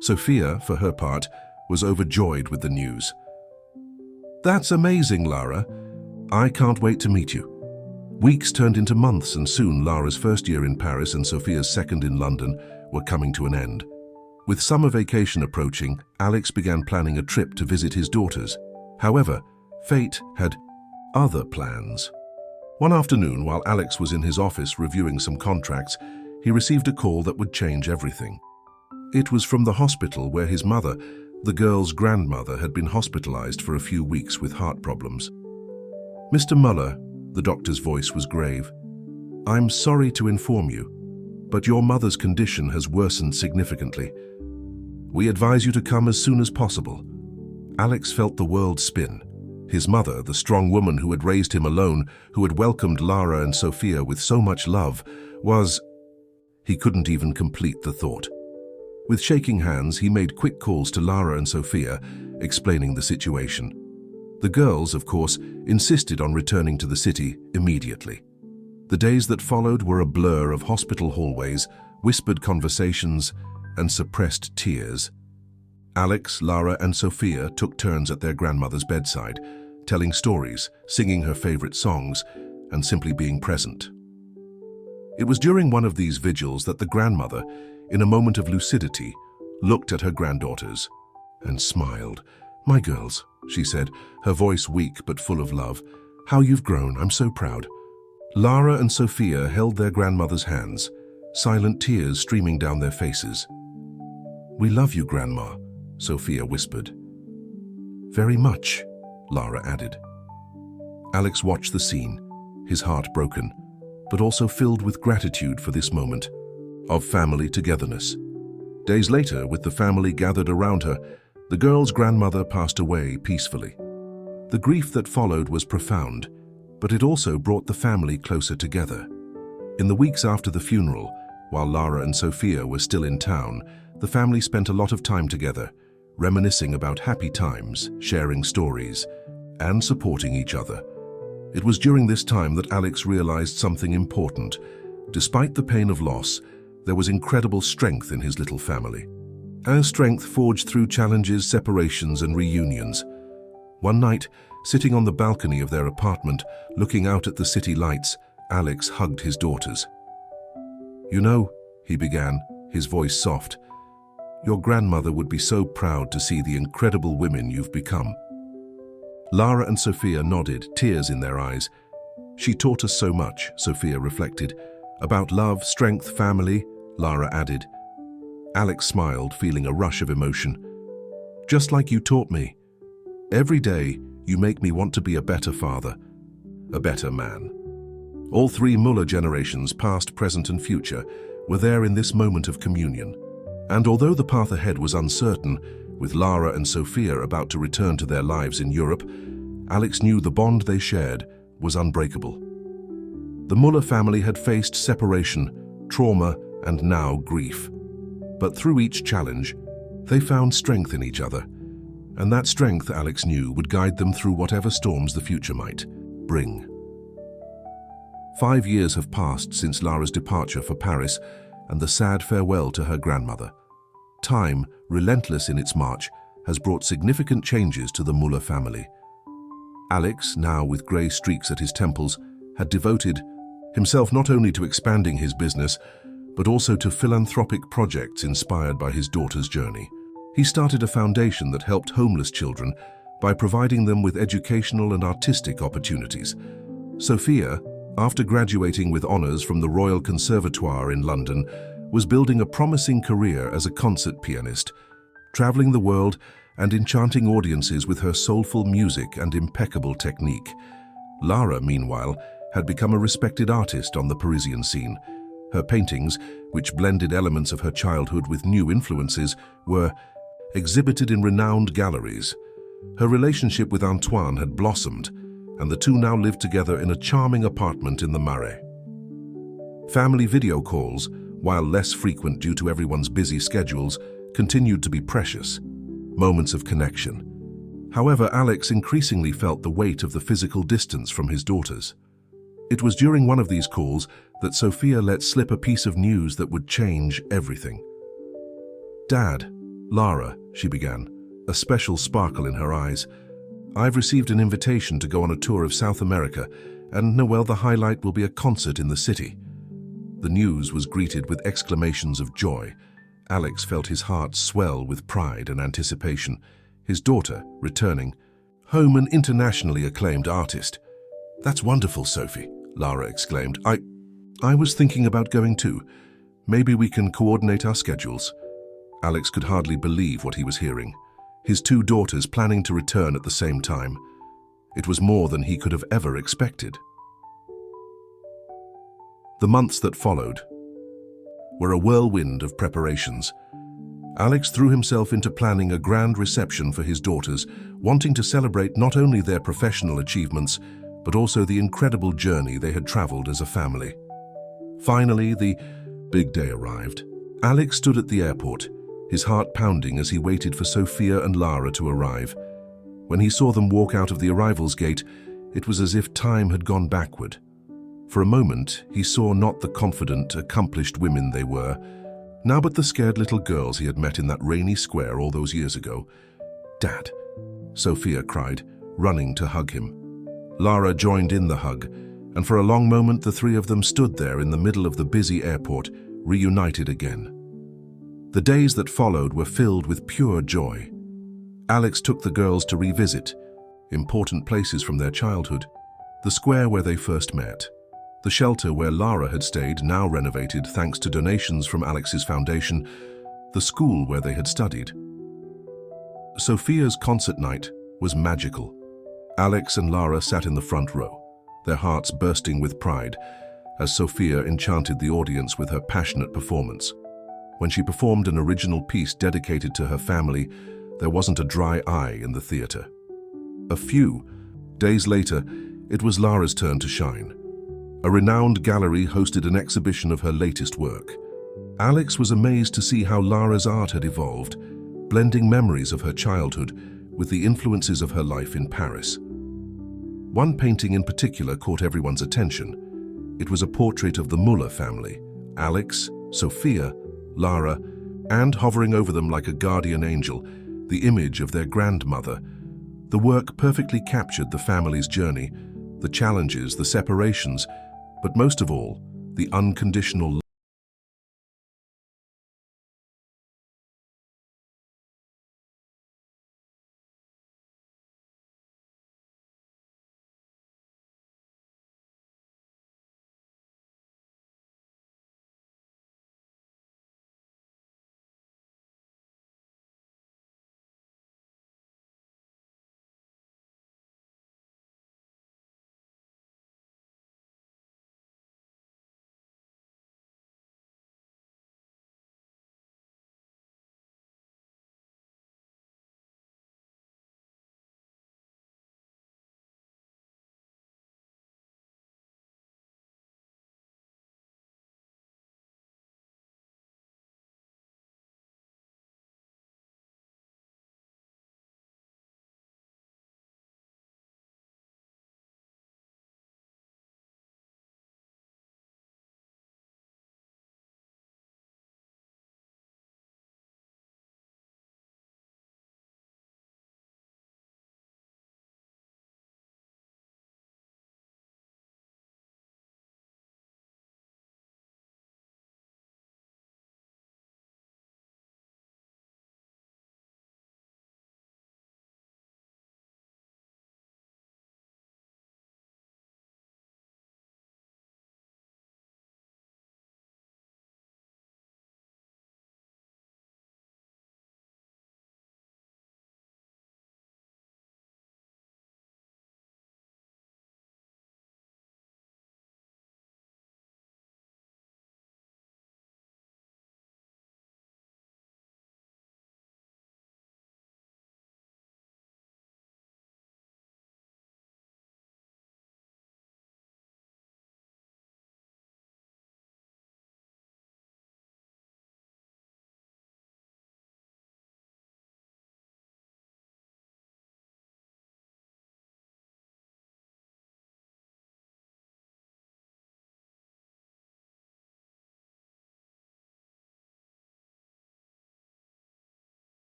Sophia, for her part, was overjoyed with the news. "That's amazing, Lara. I can't wait to meet you." Weeks turned into months, and soon Lara's first year in Paris and Sophia's second in London were coming to an end. With summer vacation approaching, Alex began planning a trip to visit his daughters. However, fate had other plans. One afternoon, while Alex was in his office reviewing some contracts, he received a call that would change everything. It was from the hospital where his mother, the girl's grandmother, had been hospitalized for a few weeks with heart problems. "Mr. Muller," the doctor's voice was grave, "I'm sorry to inform you, but your mother's condition has worsened significantly. We advise you to come as soon as possible." Alex felt the world spin. His mother, the strong woman who had raised him alone, who had welcomed Lara and Sophia with so much love, was... He couldn't even complete the thought. With shaking hands, he made quick calls to Lara and Sophia, explaining the situation. The girls, of course, insisted on returning to the city immediately. The days that followed were a blur of hospital hallways, whispered conversations, and suppressed tears. Alex, Lara, and Sophia took turns at their grandmother's bedside, telling stories, singing her favorite songs, and simply being present. It was during one of these vigils that the grandmother, in a moment of lucidity, looked at her granddaughters and smiled. "My girls," she said, her voice weak but full of love. "How you've grown, I'm so proud." Lara and Sophia held their grandmother's hands, silent tears streaming down their faces. "We love you, Grandma," Sophia whispered. "Very much," Lara added. Alex watched the scene, his heart broken, but also filled with gratitude for this moment of family togetherness. Days later, with the family gathered around her, the girl's grandmother passed away peacefully. The grief that followed was profound, but it also brought the family closer together. In the weeks after the funeral, while Lara and Sophia were still in town, the family spent a lot of time together, reminiscing about happy times, sharing stories, and supporting each other. It was during this time that Alex realized something important. Despite the pain of loss, there was incredible strength in his little family. A strength forged through challenges, separations, and reunions. One night, sitting on the balcony of their apartment, looking out at the city lights, Alex hugged his daughters. "You know," he began, his voice soft, "your grandmother would be so proud to see the incredible women you've become." Lara and Sophia nodded, tears in their eyes. "She taught us so much," Sophia reflected. "About love, strength, family," Lara added. Alex smiled, feeling a rush of emotion. "Just like you taught me. Every day, you make me want to be a better father, a better man." All three Muller generations, past, present, and future, were there in this moment of communion. And although the path ahead was uncertain, with Lara and Sophia about to return to their lives in Europe, Alex knew the bond they shared was unbreakable. The Muller family had faced separation, trauma, and now grief. But through each challenge, they found strength in each other. And that strength, Alex knew, would guide them through whatever storms the future might bring. 5 years have passed since Lara's departure for Paris and the sad farewell to her grandmother. Time, relentless in its march, has brought significant changes to the Muller family. Alex, now with grey streaks at his temples, had devoted himself not only to expanding his business, but also to philanthropic projects inspired by his daughter's journey. He started a foundation that helped homeless children by providing them with educational and artistic opportunities. Sophia, after graduating with honours from the Royal Conservatoire in London, was building a promising career as a concert pianist, travelling the world and enchanting audiences with her soulful music and impeccable technique. Lara, meanwhile, had become a respected artist on the Parisian scene. Her paintings, which blended elements of her childhood with new influences, were exhibited in renowned galleries. Her relationship with Antoine had blossomed, and the two now lived together in a charming apartment in the Marais. Family video calls, while less frequent due to everyone's busy schedules, continued to be precious moments of connection. However, Alex increasingly felt the weight of the physical distance from his daughters. It was during one of these calls that Sophia let slip a piece of news that would change everything. "Dad, Lara," she began, a special sparkle in her eyes, "I've received an invitation to go on a tour of South America, and well, the highlight will be a concert in the city." The news was greeted with exclamations of joy. Alex felt his heart swell with pride and anticipation. His daughter, returning home, an internationally acclaimed artist. "That's wonderful, Sophie," Lara exclaimed. I was thinking about going too. Maybe we can coordinate our schedules." Alex could hardly believe what he was hearing. His two daughters planning to return at the same time. It was more than he could have ever expected. The months that followed were a whirlwind of preparations. Alex threw himself into planning a grand reception for his daughters, wanting to celebrate not only their professional achievements, but also the incredible journey they had traveled as a family. Finally, the big day arrived. Alex stood at the airport, his heart pounding as he waited for Sophia and Lara to arrive. When he saw them walk out of the arrivals gate, it was as if time had gone backward. For a moment, he saw not the confident, accomplished women they were, Now but the scared little girls he had met in that rainy square all those years ago. "Dad," Sophia cried, running to hug him. Lara joined in the hug, and for a long moment the three of them stood there in the middle of the busy airport, reunited again. The days that followed were filled with pure joy. Alex took the girls to revisit important places from their childhood: the square where they first met, the shelter where Lara had stayed, now renovated thanks to donations from Alex's foundation, the school where they had studied. Sophia's concert night was magical. Alex and Lara sat in the front row, their hearts bursting with pride, as Sophia enchanted the audience with her passionate performance. When she performed an original piece dedicated to her family, there wasn't a dry eye in the theater. A few days later, it was Lara's turn to shine. A renowned gallery hosted an exhibition of her latest work. Alex was amazed to see how Lara's art had evolved, blending memories of her childhood with the influences of her life in Paris. One painting in particular caught everyone's attention. It was a portrait of the Müller family: Alex, Sophia, Lara, and hovering over them like a guardian angel, the image of their grandmother. The work perfectly captured the family's journey, the challenges, the separations, but most of all, the unconditional love.